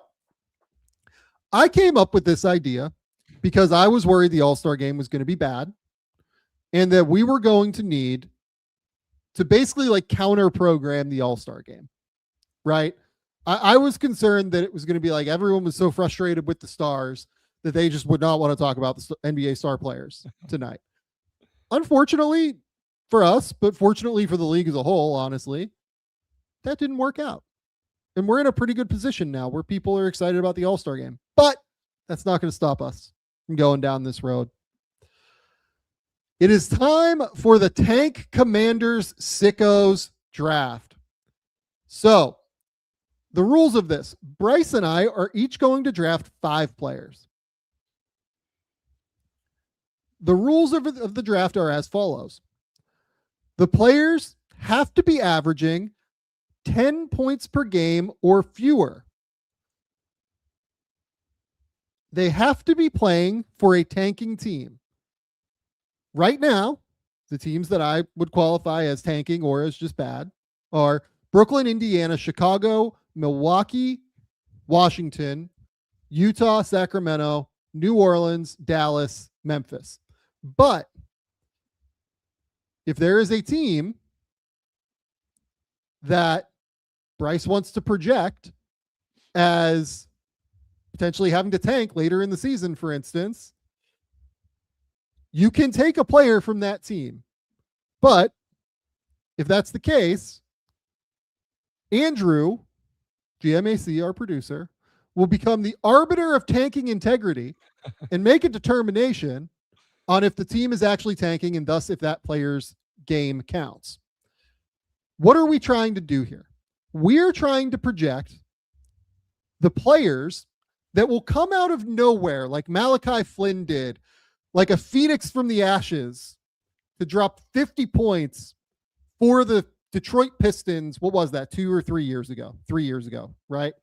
I came up with this idea because I was worried the All-Star game was going to be bad and that we were going to need to basically like counter program the All-Star game, right? I was concerned that it was going to be like everyone was so frustrated with the stars that they just would not want to talk about the NBA star players tonight. Unfortunately for us, but fortunately for the league as a whole, honestly, that didn't work out. And we're in a pretty good position now where people are excited about the All-Star game. But that's not going to stop us from going down this road. It is time for the Tank Commanders Sickos Draft. So, the rules of this: Bryce and I are each going to draft 5 players. The rules of the draft are as follows. The players have to be averaging 10 points per game or fewer. They have to be playing for a tanking team. Right now, the teams that I would qualify as tanking or as just bad are Brooklyn, Indiana, Chicago, Milwaukee, Washington, Utah, Sacramento, New Orleans, Dallas, Memphis. But if there is a team that Bryce wants to project as potentially having to tank later in the season, for instance, you can take a player from that team. But if that's the case, Andrew, GMAC, our producer, will become the arbiter of tanking integrity and make a determination on if the team is actually tanking and thus if that player's game counts. What are we trying to do here? We're trying to project the players that will come out of nowhere, like Malachi Flynn did, like a phoenix from the ashes, to drop 50 points for the Detroit Pistons. What was that? 2 or 3 years ago? 3 years ago, right?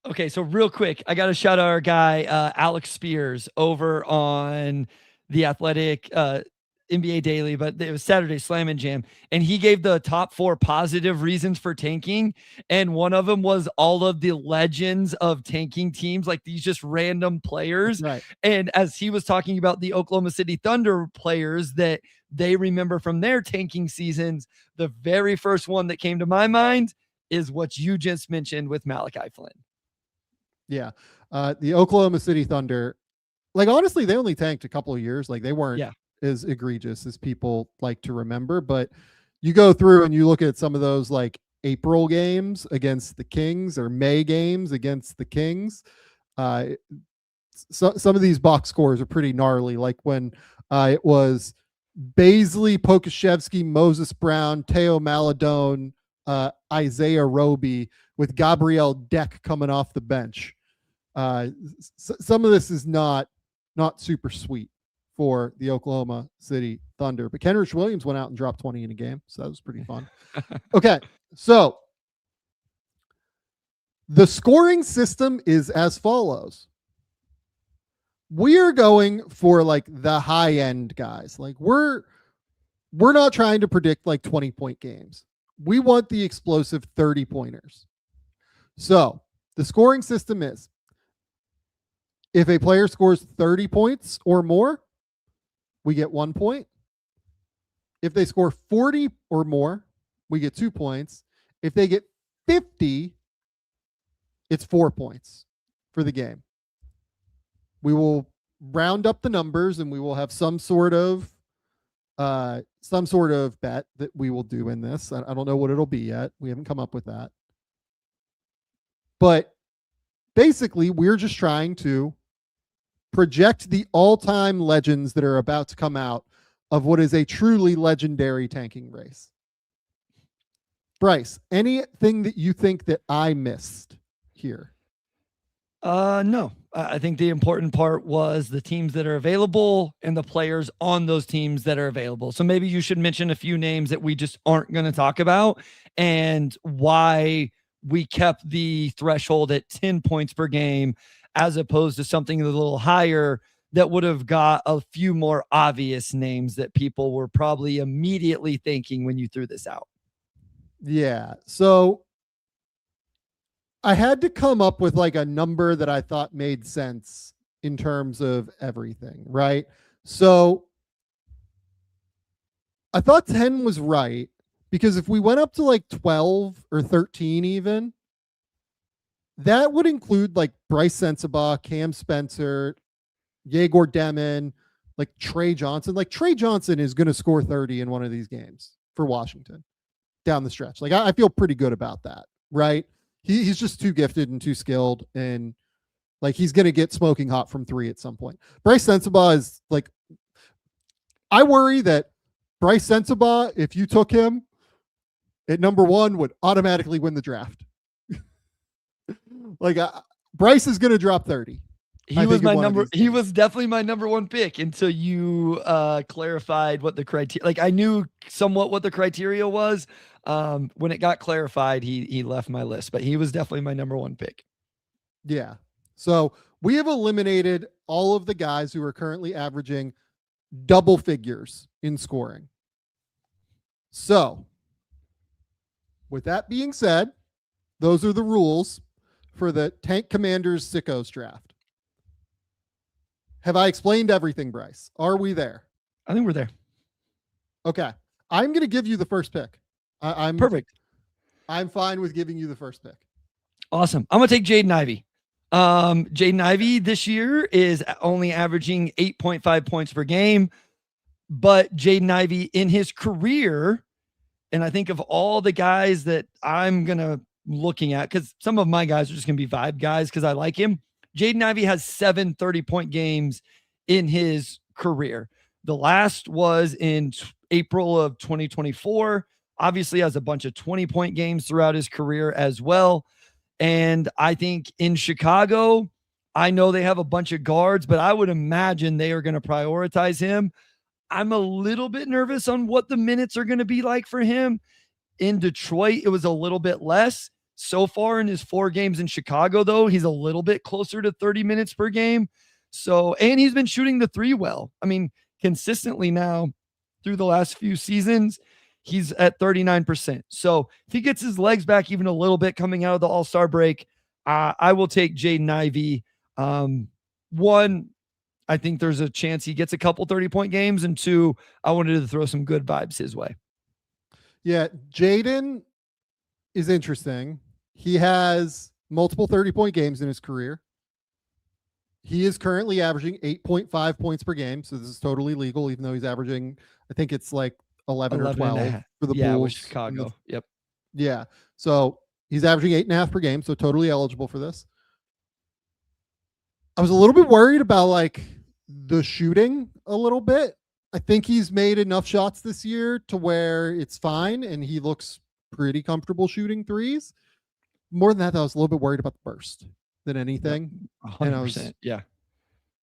Okay, so real quick, I got to shout out our guy, Alex Spears, over on The Athletic, NBA Daily, but it was Saturday Slam and Jam, and he gave the top 4 positive reasons for tanking, and one of them was all of the legends of tanking teams, like these just random players. Right. And as he was talking about the Oklahoma City Thunder players that they remember from their tanking seasons, the very first one that came to my mind is what you just mentioned with Malachi Flynn. Yeah. The Oklahoma City Thunder, like, honestly, they only tanked a couple of years. Like, they weren't as egregious as people like to remember, but you go through and you look at some of those like April games against the Kings or May games against the Kings. Some of these box scores are pretty gnarly. Like when it was Baisley, Pokashevsky, Moses Brown, Teo Maladone, Isaiah Roby, with Gabriel Deck coming off the bench. Some of this is not super sweet for the Oklahoma City Thunder, but Kenrich Williams went out and dropped 20 in a game, so that was pretty fun. Okay, so the scoring system is as follows. We are going for like the high end guys. Like we're not trying to predict like 20-point games. We want the explosive 30-pointers. So the scoring system is, if a player scores 30 points or more, we get 1 point. If they score 40 or more, we get 2 points. If they get 50, it's 4 points for the game. We will round up the numbers and we will have some sort of bet that we will do in this. I don't know what it'll be yet. We haven't come up with that. But basically, we're just trying to project the all-time legends that are about to come out of what is a truly legendary tanking race. Bryce, anything that you think that I missed here? No. I think the important part was the teams that are available and the players on those teams that are available. So maybe you should mention a few names that we just aren't going to talk about and why we kept the threshold at 10 points per game as opposed to something a little higher that would have got a few more obvious names that people were probably immediately thinking when you threw this out. Yeah. So I had to come up with like a number that I thought made sense in terms of everything, right? So I thought 10 was right, because if we went up to like 12 or 13 even, that would include like Bryce Sensabaugh, Cam Spencer, Yegor Demin, like Trey Johnson. Like Trey Johnson is going to score 30 in one of these games for Washington down the stretch. Like I feel pretty good about that, right? He's just too gifted and too skilled, and like he's going to get smoking hot from 3 at some point. Bryce Sensabaugh is like, I worry that Bryce Sensabaugh, if you took him at number 1, would automatically win the draft. Like Bryce is going to drop 30. He was definitely my number 1 pick until you clarified what the criteria, like I knew somewhat what the criteria was. When it got clarified, he left my list, but he was definitely my number 1 pick. Yeah. So we have eliminated all of the guys who are currently averaging double figures in scoring. So with that being said, those are the rules for the Tank Commanders Sickos Draft. Have I explained everything, Bryce? Are we there? I think we're there. Okay. I'm going to give you the first pick. I'm perfect. I'm fine with giving you the first pick. Awesome. I'm going to take Jaden Ivey. Jaden Ivey this year is only averaging 8.5 points per game, but Jaden Ivey in his career, and I think of all the guys that I'm going to looking at, because some of my guys are just going to be vibe guys because I like him. Jaden Ivey has 7 30-point games in his career. The last was in April of 2024. Obviously has a bunch of 20-point games throughout his career as well. And I think in Chicago, I know they have a bunch of guards, but I would imagine they are going to prioritize him. I'm a little bit nervous on what the minutes are going to be like for him. In Detroit, it was a little bit less. So far in his 4 games in Chicago, though, he's a little bit closer to 30 minutes per game. So, and he's been shooting the 3 well. I mean, consistently now through the last few seasons, he's at 39%. So if he gets his legs back even a little bit coming out of the All-Star break, I will take Jaden Ivey. One, I think there's a chance he gets a couple 30-point games, and 2, I wanted to throw some good vibes his way. Yeah, Jaden is interesting. He has multiple 30-point games in his career. He is currently averaging 8.5 points per game, so this is totally legal, even though he's averaging, I think it's like 11 or 12 for the Bulls. With Chicago. Yep. Yeah, so he's averaging 8.5 per game, so totally eligible for this. I was a little bit worried about like the shooting a little bit. I think he's made enough shots this year to where it's fine, and he looks pretty comfortable shooting threes. More than that, I was a little bit worried about the burst than anything. 100%. And I was yeah.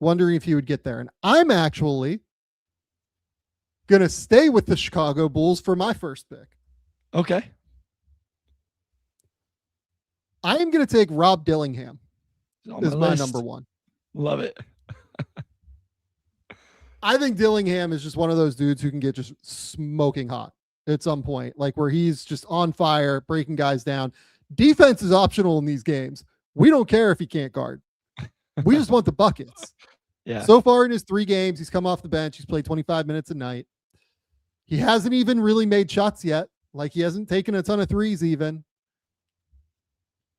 wondering if he would get there. And I'm actually going to stay with the Chicago Bulls for my first pick. Okay. I am going to take Rob Dillingham as my list. number 1. Love it. I think Dillingham is just one of those dudes who can get just smoking hot at some point, like where he's just on fire, breaking guys down. Defense is optional in these games. We don't care if he can't guard. We just want the buckets. Yeah. So far in his 3 games, he's come off the bench. He's played 25 minutes a night. He hasn't even really made shots yet. Like he hasn't taken a ton of threes even.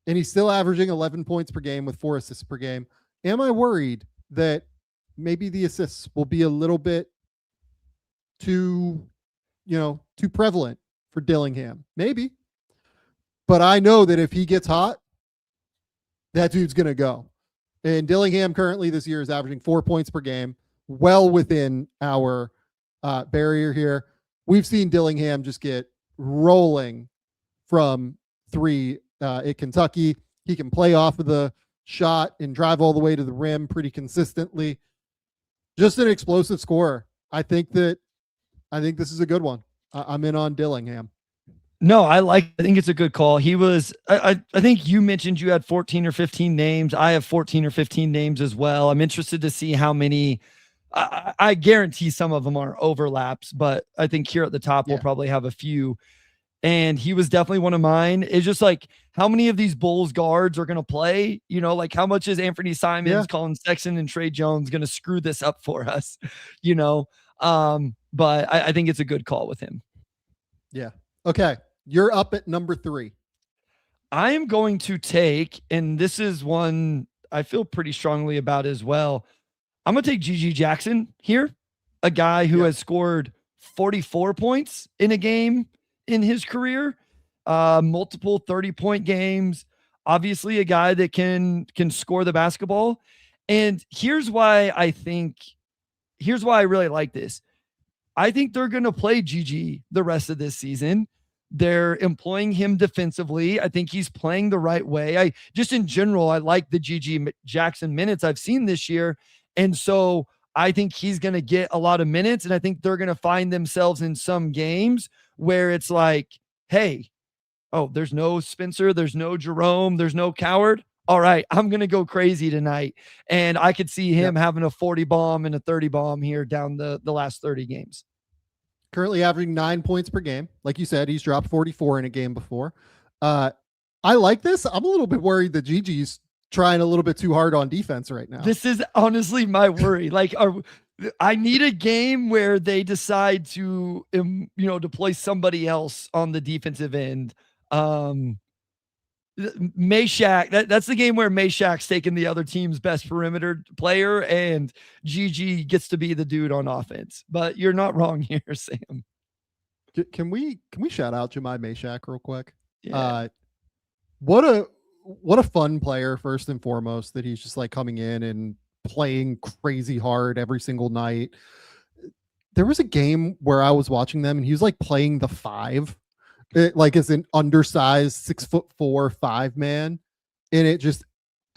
And he's still averaging 11 points per game with 4 assists per game. Am I worried that maybe the assists will be a little bit too prevalent for Dillingham? Maybe. But I know that if he gets hot, that dude's going to go. And Dillingham currently this year is averaging 4 points per game, well within our barrier here. We've seen Dillingham just get rolling from 3 at Kentucky. He can play off of the shot and drive all the way to the rim pretty consistently. Just an explosive scorer. I think this is a good one. I'm in on Dillingham. No, I think it's a good call. He was, I think you mentioned you had 14 or 15 names. I have 14 or 15 names as well. I'm interested to see how many, I guarantee some of them are overlaps, but I think here at the top, we'll probably have a few. And he was definitely one of mine. It's just like, how many of these Bulls guards are going to play? You know, like how much is Anthony Simons, Colin Sexton, and Trey Jones going to screw this up for us? You know, but I think it's a good call with him. Yeah. Okay. You're up at number 3. I am going to take, and this is one I feel pretty strongly about as well. I'm going to take G.G. Jackson here, a guy who has scored 44 points in a game in his career, multiple 30-point games, obviously a guy that can score the basketball. And here's why I really like this. I think they're going to play GG the rest of this season. They're employing him defensively. I think he's playing the right way. In general, I like the GG Jackson minutes I've seen this year. And so I think he's going to get a lot of minutes, and I think they're going to find themselves in some games where it's like, hey, oh, there's no Spencer, there's no Jerome, there's no Coward. All right, I'm going to go crazy tonight. And I could see him having a 40 bomb and a 30 bomb here down the last 30 games. Currently averaging 9 points per game. Like you said, he's dropped 44 in a game before. I like this. I'm a little bit worried that Gigi's trying a little bit too hard on defense right now. This is honestly my worry. I need a game where they decide to, deploy somebody else on the defensive end. Meshack, that's the game where Meshack's taking the other team's best perimeter player, and GG gets to be the dude on offense. But you're not wrong here, Sam. Can we shout out Jemai Meshack real quick? Yeah. What a fun player, first and foremost, that he's just like coming in and playing crazy hard every single night. There was a game where I was watching them and he was like playing the 5. Like as an undersized 6'4" 5 man, and it just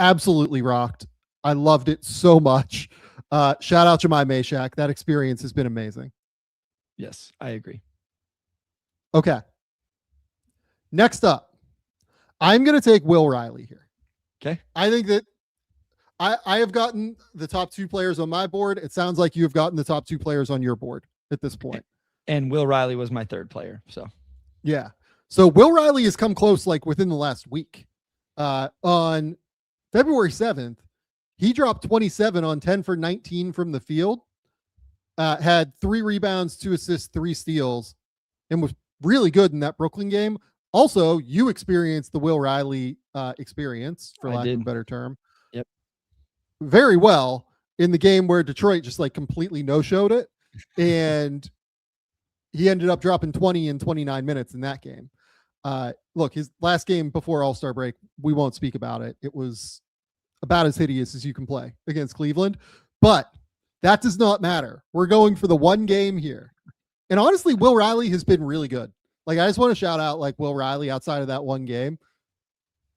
absolutely rocked. I loved it so much. Shout out Jemai Mashak. That experience has been amazing. Yes, I agree. Okay. Next up, I'm going to take Will Riley here. Okay. I think that I have gotten the top 2 players on my board. It sounds like you have gotten the top 2 players on your board at this point. And Will Riley was my 3rd player. So, yeah. So Will Riley has come close like within the last week. On February 7th, he dropped 27 on 10 for 19 from the field, had 3 rebounds, 2 assists, 3 steals, and was really good in that Brooklyn game. Also, you experienced the Will Riley experience, for lack of a better term. Yep. Very well in the game where Detroit just like completely no-showed it. And he ended up dropping 20 in 29 minutes in that game. Look, his last game before All-Star break, we won't speak about it. It was about as hideous as you can play against Cleveland. But that does not matter. We're going for the one game here. And honestly, Will Riley has been really good. Like, I just want to shout out like Will Riley outside of that one game.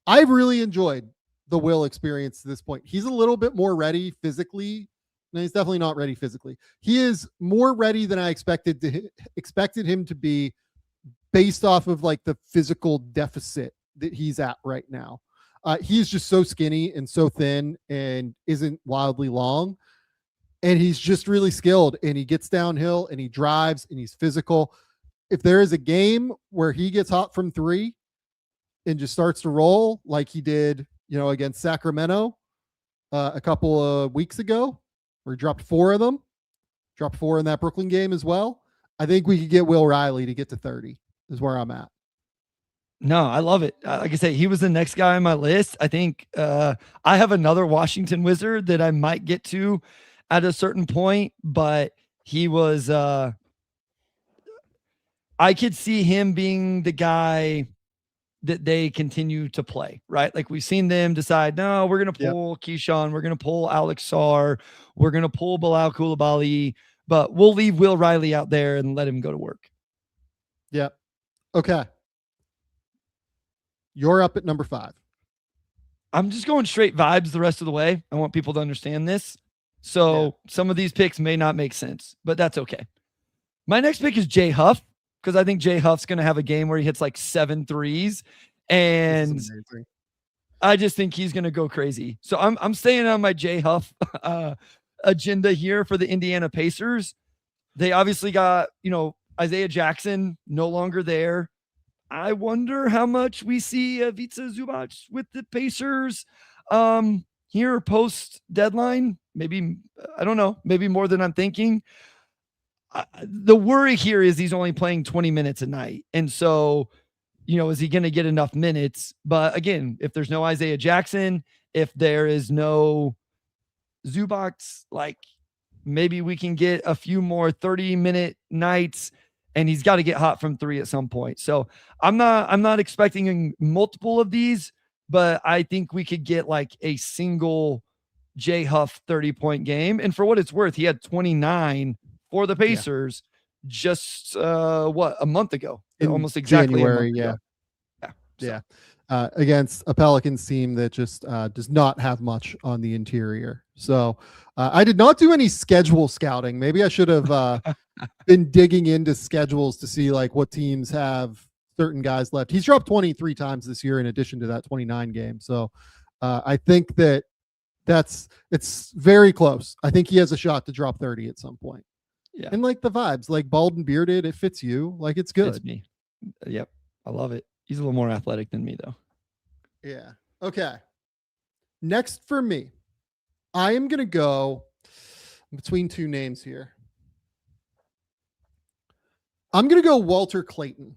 I've really enjoyed the Will experience to this point. He's a little bit more ready physically. No, he's definitely not ready physically. He is more ready than I expected him to be based off of like the physical deficit that he's at right now. He's just so skinny and so thin and isn't wildly long. And he's just really skilled, and he gets downhill and he drives and he's physical. If there is a game where he gets hot from 3 and just starts to roll like he did, against Sacramento a couple of weeks ago, where he dropped 4 of them, dropped 4 in that Brooklyn game as well, I think we could get Will Riley to get to 30 is where I'm at. No, I love it. Like I say, he was the next guy on my list. I think I have another Washington Wizard that I might get to at a certain point, but he was I could see him being the guy that they continue to play, right? Like, we've seen them decide, no, we're going to pull Keyshawn, we're going to pull Alex Sarr, we're going to pull Bilal Coulibaly, but we'll leave Will Riley out there and let him go to work. Yep. Okay. You're up at number 5. I'm just going straight vibes the rest of the way. I want people to understand this. So some of these picks may not make sense, but that's okay. My next pick is Jay Huff, because I think Jay Huff's going to have a game where he hits like 7 threes, and I just think he's going to go crazy. So I'm staying on my Jay Huff agenda here for the Indiana Pacers. They obviously got, Isaiah Jackson no longer there. I wonder how much we see Ivica Zubac with the Pacers here post deadline. Maybe, I don't know, maybe more than I'm thinking. The worry here is he's only playing 20 minutes a night. And so, is he going to get enough minutes? But again, if there's no Isaiah Jackson, if there is no Zubac, like, maybe we can get a few more 30-minute nights, and he's got to get hot from 3 at some point. So I'm not expecting multiple of these, but I think we could get like a single Jay Huff 30-point game. And for what it's worth, he had 29 for the Pacers just a month ago, almost exactly January. a month ago. Against a Pelicans team that just does not have much on the interior. So I did not do any schedule scouting. Maybe I should have been digging into schedules to see like what teams have certain guys left. He's dropped 23 times this year in addition to that 29 game. So I think it's very close. I think he has a shot to drop 30 at some point. Yeah. And like the vibes, like bald and bearded, it fits you. Like, it's good. It's me. Yep. I love it. He's a little more athletic than me, though. Yeah. Okay. Next for me, I am going to go between 2 names here. I'm going to go Walter Clayton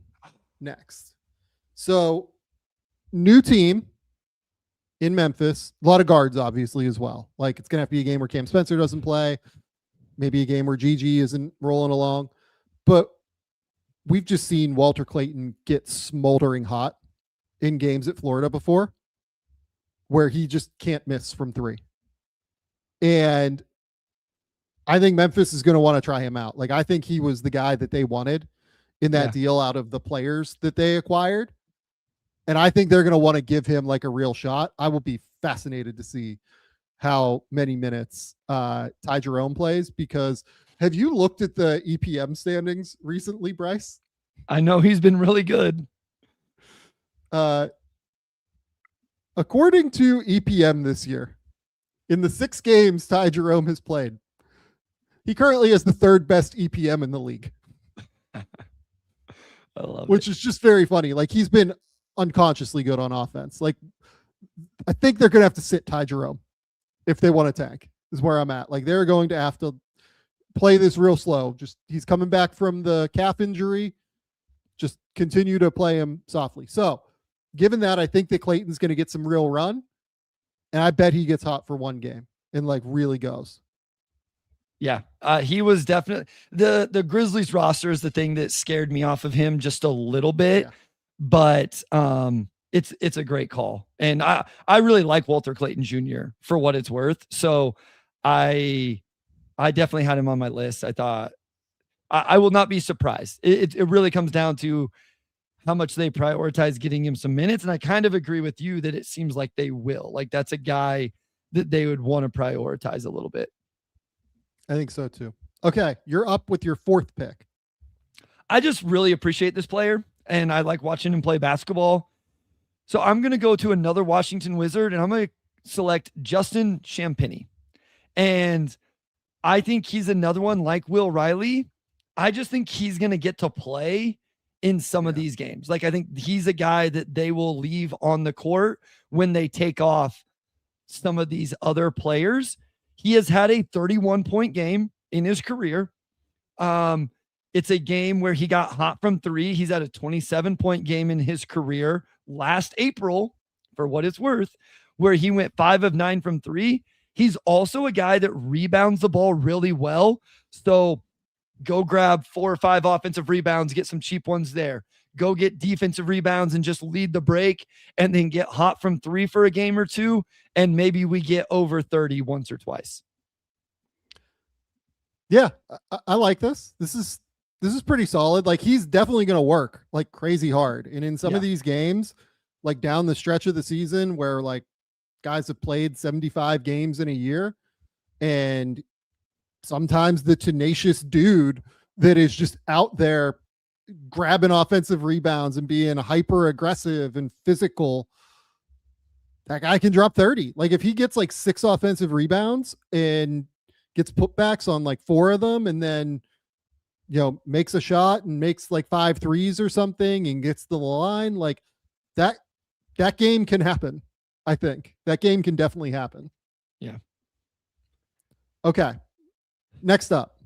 next. So, new team in Memphis, a lot of guards, obviously, as well. Like, it's going to have to be a game where Cam Spencer doesn't play, maybe a game where GG isn't rolling along. But we've just seen Walter Clayton get smoldering hot in games at Florida before, where he just can't miss from 3. And I think Memphis is going to want to try him out. Like, I think he was the guy that they wanted in that deal out of the players that they acquired. And I think they're going to want to give him like a real shot. I will be fascinated to see how many minutes Ty Jerome plays, because have you looked at the EPM standings recently, Bryce? I know he's been really good. According to EPM this year, in the 6 games Ty Jerome has played, he currently has the 3rd best EPM in the league. I love which is just very funny. Like, he's been unconsciously good on offense. Like, I think they're going to have to sit Ty Jerome if they want to tank, is where I'm at. Like, they're going to have to play this real slow. Just, he's coming back from the calf injury. Just continue to play him softly. So, given that, I think that Clayton's going to get some real run, and I bet he gets hot for 1 game and like really goes. Yeah, he was definitely the Grizzlies roster is the thing that scared me off of him just a little bit, but it's a great call, and I really like Walter Clayton Jr. for what it's worth. So I definitely had him on my list. I thought I will not be surprised. It really comes down to how much they prioritize getting him some minutes, and I kind of agree with you that it seems like they will. Like, that's a guy that they would want to prioritize a little bit. I think so too. Okay, you're up with your 4th pick. I just really appreciate this player, and I like watching him play basketball. So I'm going to go to another Washington Wizard, and I'm going to select Justin Champagnie. And I think he's another one like Will Riley. I just think he's going to get to play in some of these games. Like, I think he's a guy that they will leave on the court when they take off some of these other players. He has had a 31-point game in his career. It's a game where he got hot from 3. He's had a 27-point game in his career last April, for what it's worth, where he went 5 of 9 from 3. He's also a guy that rebounds the ball really well. So go grab 4 or 5 offensive rebounds, get some cheap ones there. Go get defensive rebounds and just lead the break, and then get hot from 3 for a game or 2. And maybe we get over 30 once or twice. Yeah, I like this. This is pretty solid. Like, he's definitely going to work like crazy hard. And in some of these games, like down the stretch of the season where like guys have played 75 games in a year, and sometimes the tenacious dude that is just out there grabbing offensive rebounds and being hyper aggressive and physical, that guy can drop 30. Like, if he gets like 6 offensive rebounds and gets putbacks on like 4 of them, and then, you know, makes a shot and makes like 5 threes or something and gets to the line, like that game can happen. I think that game can definitely happen. Yeah. Okay. Next up,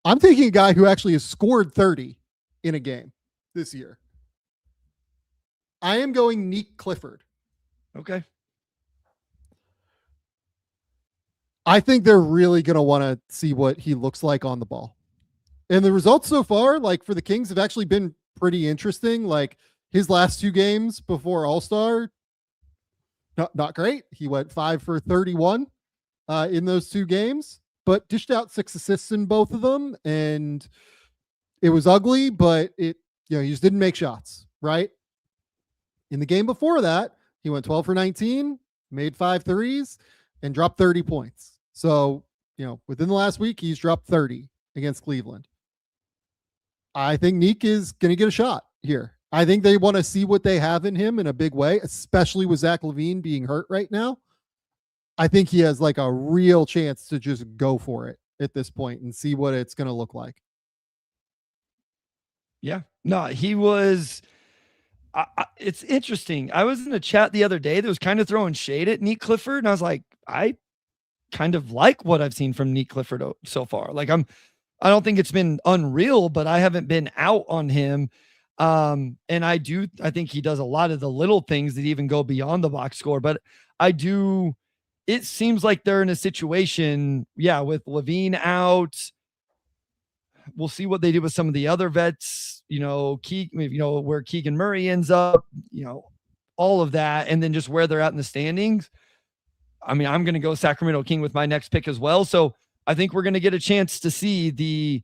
I'm taking a guy who actually has scored 30 in a game this year. I am going Nick Clifford. Okay. I think they're really going to want to see what he looks like on the ball. And the results so far, like for the Kings, have actually been pretty interesting. Like, his last 2 games before Allstar, not great. He went 5 for 31 in those 2 games, but dished out 6 assists in both of them. And it was ugly, but he just didn't make shots, right? In the game before that, he went 12 for 19, made 5 threes, and dropped 30 points. So, within the last week, he's dropped 30 against Cleveland. I think Nick is going to get a shot here. I think they want to see what they have in him in a big way, especially with Zach LaVine being hurt right now. I think he has like a real chance to just go for it at this point and see what it's going to look like. Yeah, no, he was. It's interesting. I was in a chat the other day that was kind of throwing shade at Nick Clifford, and I was like, I kind of like what I've seen from Nick Clifford so far. Like, I don't think it's been unreal, but I haven't been out on him. And I think he does a lot of the little things that even go beyond the box score, but it seems like they're in a situation, with LaVine out. We'll see what they do with some of the other vets, where Keegan Murray ends up, all of that. And then just where they're at in the standings. I mean, I'm going to go Sacramento King with my next pick as well. So I think we're going to get a chance to see the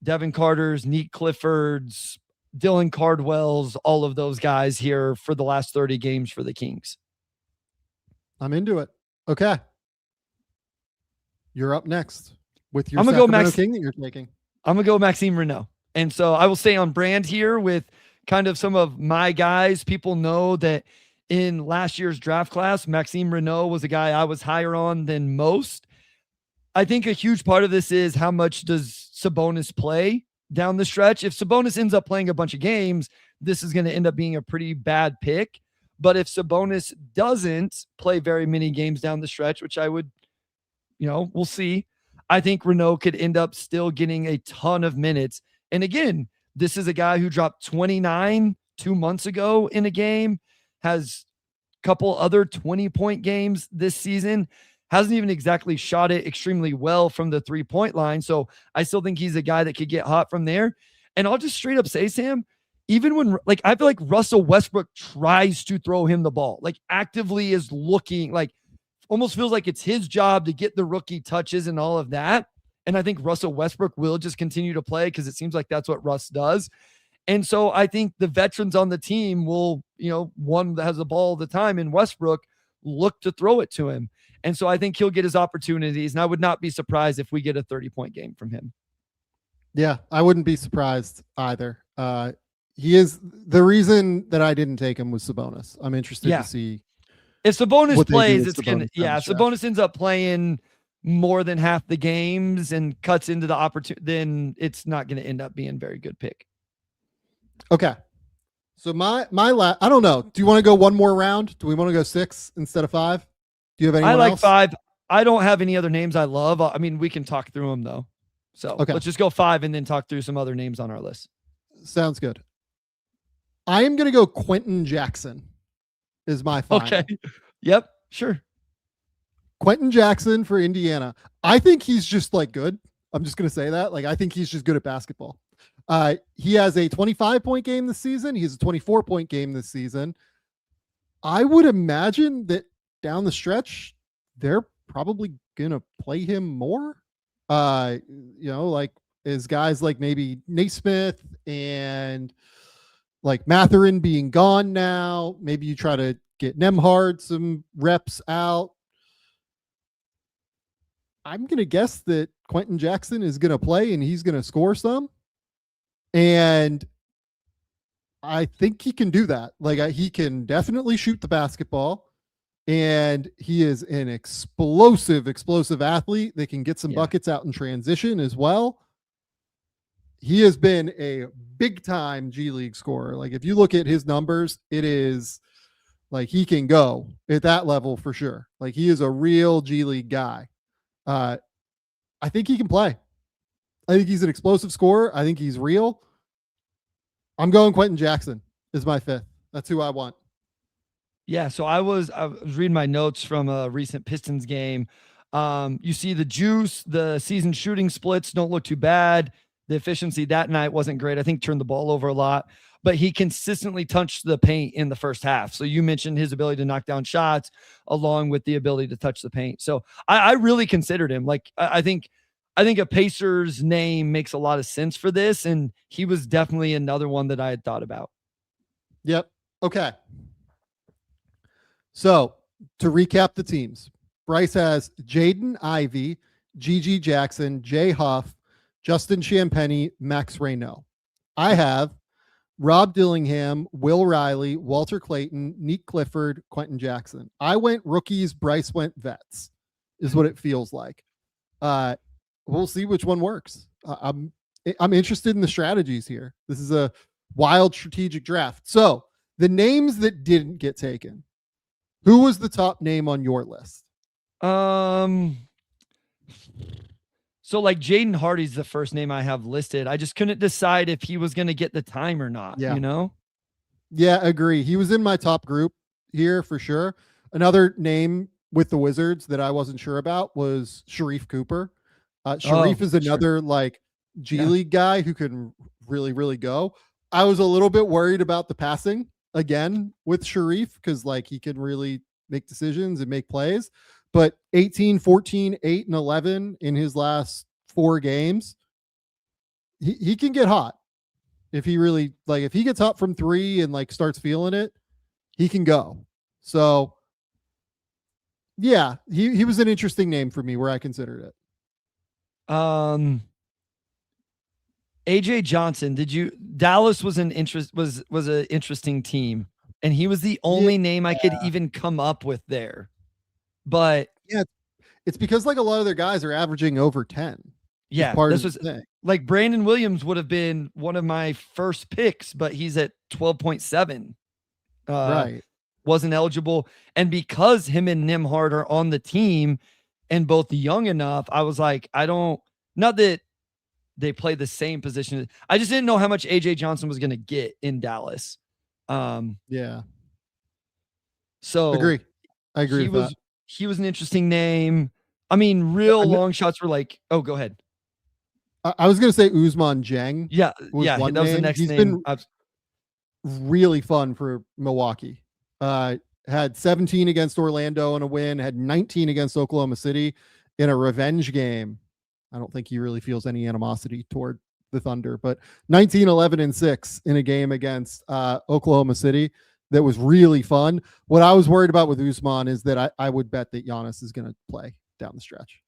Devin Carters, Nick Cliffords, Dylan Cardwells, all of those guys here for the last 30 games for the Kings. I'm into it. Okay. You're up next with your I'm gonna go Sacramento King that you're taking. I'm going to go Maxime Renault. And so I will stay on brand here with kind of some of my guys. People know that in last year's draft class, Maxime Renault was a guy I was higher on than most. I think a huge part of this is how much does Sabonis play down the stretch. If Sabonis ends up playing a bunch of games, this is going to end up being a pretty bad pick. But if Sabonis doesn't play very many games down the stretch, which I would, we'll see. I think Renault could end up still getting a ton of minutes. And again, this is a guy who dropped 29 2 months ago in a game, has a couple other 20-point games this season, hasn't even exactly shot it extremely well from the 3-point line. So I still think he's a guy that could get hot from there. And I'll just straight up say, Sam, even when I feel like Russell Westbrook tries to throw him the ball, actively is looking almost feels like it's his job to get the rookie touches and all of that. And I think Russell Westbrook will just continue to play because it seems like that's what Russ does. And so I think the veterans on the team will, one that has the ball all the time in Westbrook, look to throw it to him. And so I think he'll get his opportunities. And I would not be surprised if we get a 30-point game from him. Yeah, I wouldn't be surprised either. He is the reason that I didn't take him was Sabonis. I'm interested to see. If Sabonis plays, it's going to, Sabonis ends up playing more than half the games and cuts into the opportunity, then it's not going to end up being a very good pick. Okay. So I don't know. Do you want to go one more round? Do we want to go 6 instead of 5? Do you have anyone I like else? 5. I don't have any other names I love. I mean, we can talk through them though. So let's just go 5 and then talk through some other names on our list. Sounds good. I am going to go Quentin Jackson is my final. Okay. Yep. Sure. Quentin Jackson for Indiana. I think he's just good. I'm just going to say that. I think he's just good at basketball. He has a 25-point game this season. He has a 24-point game this season. I would imagine that down the stretch, they're probably going to play him more. As guys like maybe Naismith and Mathurin being gone now. Maybe you try to get Nembhard some reps out. I'm going to guess that Quentin Jackson is going to play and he's going to score some. And I think he can do that. He can definitely shoot the basketball. And he is an explosive athlete that can get some buckets out in transition as well. He has been a big time G League scorer. If you look at his numbers, it is he can go at that level for sure. He is a real G League guy. I think he can play. I think he's an explosive scorer. I think he's real. I'm going Quentin Jackson is my 5th. That's who I want. Yeah. So I was reading my notes from a recent Pistons game. You see the juice, the season shooting splits don't look too bad. The efficiency that night wasn't great. I think turned the ball over a lot, but he consistently touched the paint in the first half. So you mentioned his ability to knock down shots along with the ability to touch the paint. So I really considered him. I think a Pacers name makes a lot of sense for this. And he was definitely another one that I had thought about. Yep. Okay. So to recap the teams, Bryce has Jaden Ivey, Gigi Jackson, Jay Huff, Justin Champagny, Max Renault. I have Rob Dillingham, Will Riley, Walter Clayton, Neek Clifford, Quentin Jackson. I went rookies. Bryce went vets is what it feels like. We'll see which one works. I'm interested in the strategies here. This is a wild strategic draft. So the names that didn't get taken, who was the top name on your list? So Jaden Hardy's the first name I have listed. I just couldn't decide if he was going to get the time or not, Yeah, agree. He was in my top group here for sure. Another name with the Wizards that I wasn't sure about was Sharif Cooper. Sharif is another G League guy who can really, really go. I was a little bit worried about the passing again with Sharif because he can really make decisions and make plays. But 18, 14, 8, and 11 in his last 4 games, he can get hot. If he really if he gets hot from 3 and starts feeling it, he can go. So Yeah, he was an interesting name for me where I considered it. AJ Johnson, Dallas was an interesting team, and he was the only name I could even come up with there. But yeah, it's because like a lot of their guys are averaging over 10. Yeah, this was like Brandon Williams would have been one of my first picks, but he's at 12.7. Right. Wasn't eligible. And because him and Nimhard are on the team and both young enough, I was like, not that they play the same position. I just didn't know how much AJ Johnson was going to get in Dallas. Yeah. So I agree with that. He was an interesting name. I mean, long shots were like, oh, go ahead. I was going to say Ousmane Dieng. Yeah. That was the next name. Been really fun for Milwaukee. Had 17 against Orlando in a win, had 19 against Oklahoma City in a revenge game. I don't think he really feels any animosity toward the Thunder, but 19, 11, and 6 in a game against Oklahoma City. That was really fun. What I was worried about with Ousmane is that I would bet that Giannis is going to play down the stretch.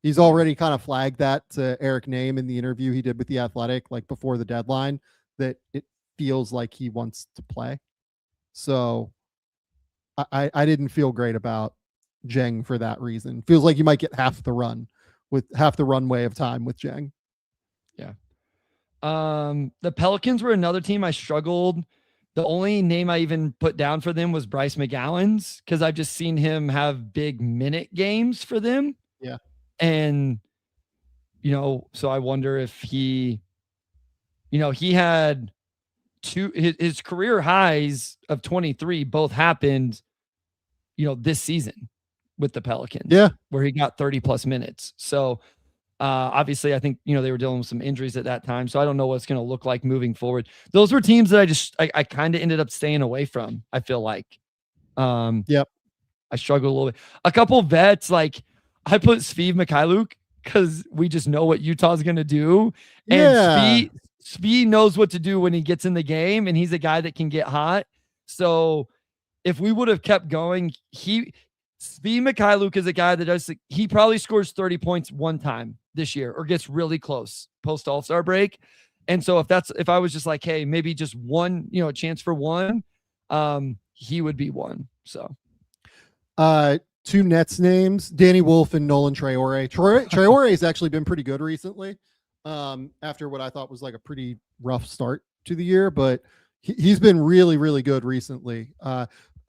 He's already kind of flagged that to Eric Name in the interview he did with The Athletic, like before the deadline, that it feels like he wants to play. So I didn't feel great about Dieng for that reason. Feels like you might get half the runway of time with Dieng. Yeah. The Pelicans were another team I struggled. The only name I even put down for them was Bryce McGowan's, because I've just seen him have big minute games for them. Yeah. And, so I wonder if he had his career highs of 23 both happened, this season with the Pelicans. Yeah. Where he got 30 plus minutes. So obviously I think, they were dealing with some injuries at that time. So I don't know what it's going to look like moving forward. Those were teams that I kind of ended up staying away from. I feel like, yep. I struggled a little bit. A couple vets, like I put Svi Mikhailuk because we just know what Utah's going to do. And Svi knows what to do when he gets in the game, and he's a guy that can get hot. So if we would have kept going, Svi Mikhailuk is a guy that he probably scores 30 points one time this year or gets really close post All-Star break. And so if I was just like, hey, maybe just one, a chance for one, he would be one. So, two Nets names, Danny Wolf and Nolan Traore. Traore has actually been pretty good recently. After what I thought was like a pretty rough start to the year, but he's been really, really good recently.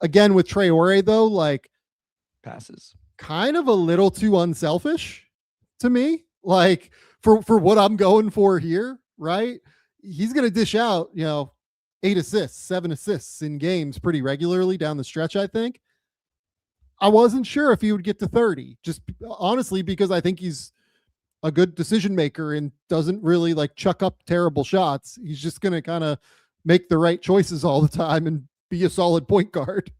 Again, with Traore though, like passes kind of a little too unselfish to me, like for what I'm going for here, right? He's going to dish out, 8 assists, 7 assists in games pretty regularly down the stretch. I think I wasn't sure if he would get to 30, just honestly, because I think he's a good decision maker and doesn't really like chuck up terrible shots. He's just going to kind of make the right choices all the time and be a solid point guard.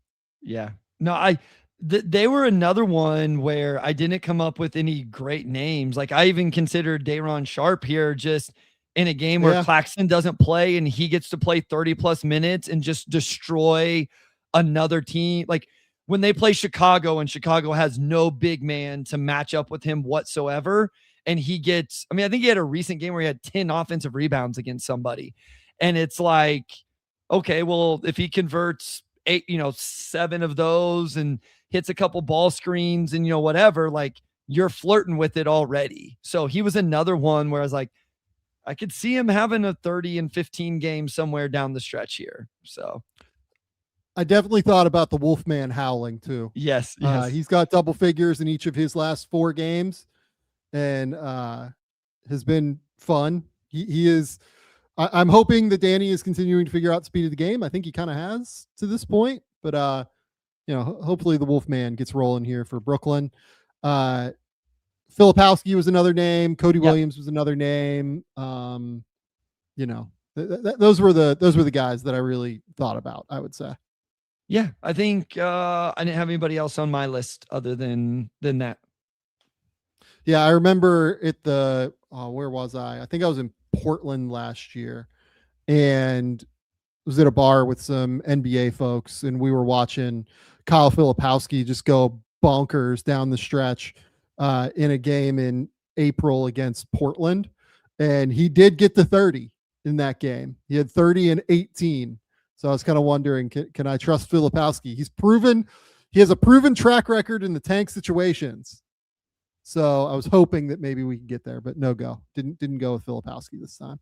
Yeah. No, they were another one where I didn't come up with any great names. Like I even considered Day'Ron Sharp here, just in a game where Claxton doesn't play and he gets to play 30 plus minutes and just destroy another team. Like when they play Chicago and Chicago has no big man to match up with him whatsoever. And he gets, I think he had a recent game where he had 10 offensive rebounds against somebody. And it's like, okay, well, if he converts 7 of those and hits a couple ball screens and, whatever, like you're flirting with it already. So he was another one where I was like, I could see him having a 30 and 15 game somewhere down the stretch here. So I definitely thought about the Wolfman howling too. Yes. He's got double figures in each of his last 4 games and has been fun. He is, I'm hoping that Danny is continuing to figure out the speed of the game. I think he kind of has to this point, but hopefully the Wolfman gets rolling here for Brooklyn. Filipowski was another name. Cody Williams was another name. Those were the guys that I really thought about, I would say. Yeah, I think I didn't have anybody else on my list other than that. Yeah, I remember where was I? I think I was in Portland last year and was at a bar with some NBA folks and we were watching Kyle Filipowski just go bonkers down the stretch in a game in April against Portland. And he did get to 30 in that game. He had 30 and 18. So I was kind of wondering, can I trust Filipowski? He has a proven track record in the tank situations. So I was hoping that maybe we could get there, but no go. Didn't go with Filipowski this time.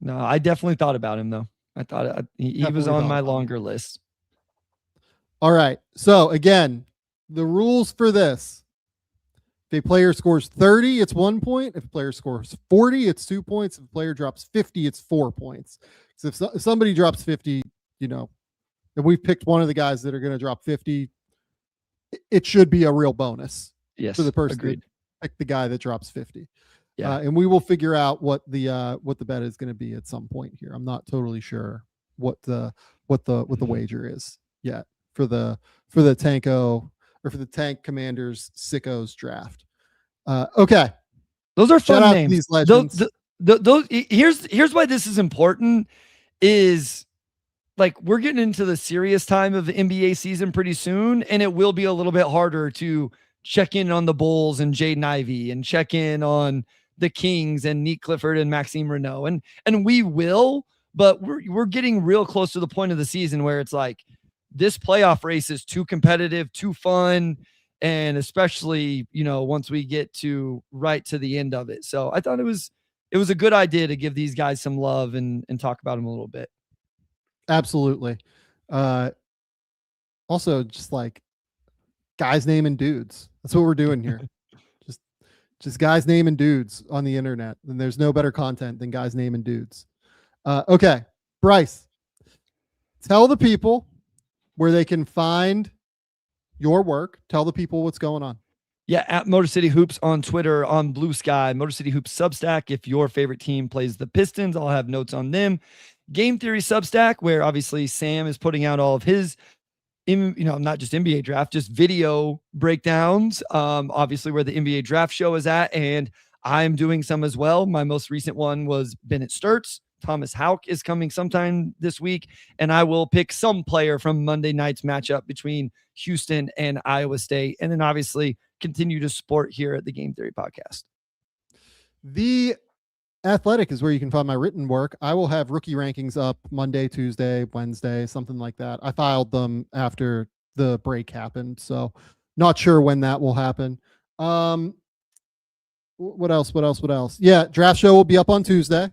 No, I definitely thought about him though. I thought he was on my longer list. All right. So again, the rules for this. If a player scores 30, it's 1 point. If a player scores 40, it's 2 points. If a player drops 50, it's 4 points. So if somebody drops 50, if we've picked one of the guys that are going to drop 50, it should be a real bonus. Yes, for the person agreed. Pick the guy that drops 50. Yeah. And we will figure out what the bet is going to be at some point here. I'm not totally sure what the wager is yet for the Tank Commanders Sickos Draft. Okay. Those are fun names. These legends. Here's why this is important is like we're getting into the serious time of the NBA season pretty soon, and it will be a little bit harder to check in on the Bulls and Jaden Ivey and check in on the Kings and Nick Clifford and Maxime Renault. And we will, but we're getting real close to the point of the season where it's like this playoff race is too competitive, too fun. And especially, once we get right to the end of it. So I thought it was a good idea to give these guys some love and talk about them a little bit. Absolutely. Also just like guys naming dudes. That's what we're doing here. just guys naming dudes on the internet. And there's no better content than guys naming dudes. Okay. Bryce, tell the people where they can find your work. Tell the people what's going on. Yeah, at Motor City Hoops on Twitter, on Blue Sky, Motor City Hoops Substack. If your favorite team plays the Pistons, I'll have notes on them. Game Theory Substack, where obviously Sam is putting out all of his, not just NBA draft, just video breakdowns. Obviously where the NBA draft show is at, and I'm doing some as well. My most recent one was Bennett Sturts. Thomas Houck is coming sometime this week, and I will pick some player from Monday night's matchup between Houston and Iowa State, and then obviously continue to support here at the Game Theory Podcast. The Athletic is where you can find my written work. I will have rookie rankings up Monday, Tuesday, Wednesday, something like that. I filed them after the break happened, so not sure when that will happen. What else? Yeah, draft show will be up on Tuesday.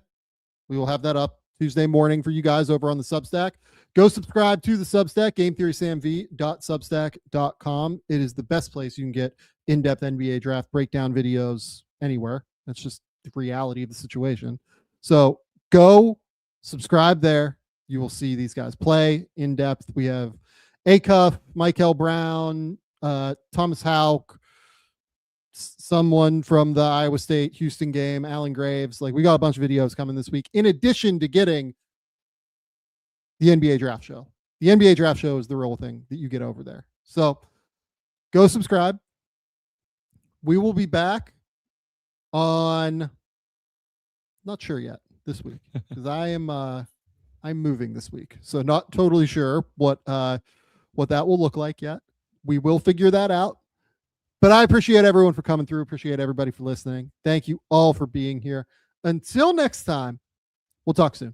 We will have that up Tuesday morning for you guys over on the Substack. Go subscribe to the Substack, gametheorysamv.substack.com. It is the best place you can get in-depth NBA draft breakdown videos anywhere. That's just the reality of the situation. So go subscribe there. You will see these guys play in depth. We have Acuff, Michael Brown, Thomas Houck, someone from the Iowa State Houston game, Alan Graves. Like, we got a bunch of videos coming this week, in addition to getting the NBA draft show. The NBA draft show is the real thing that you get over there. So go subscribe. We will be back on, not sure yet this week, because I'm moving this week. So not totally sure what that will look like yet. We will figure that out. But I appreciate everyone for coming through. Appreciate everybody for listening. Thank you all for being here. Until next time, we'll talk soon.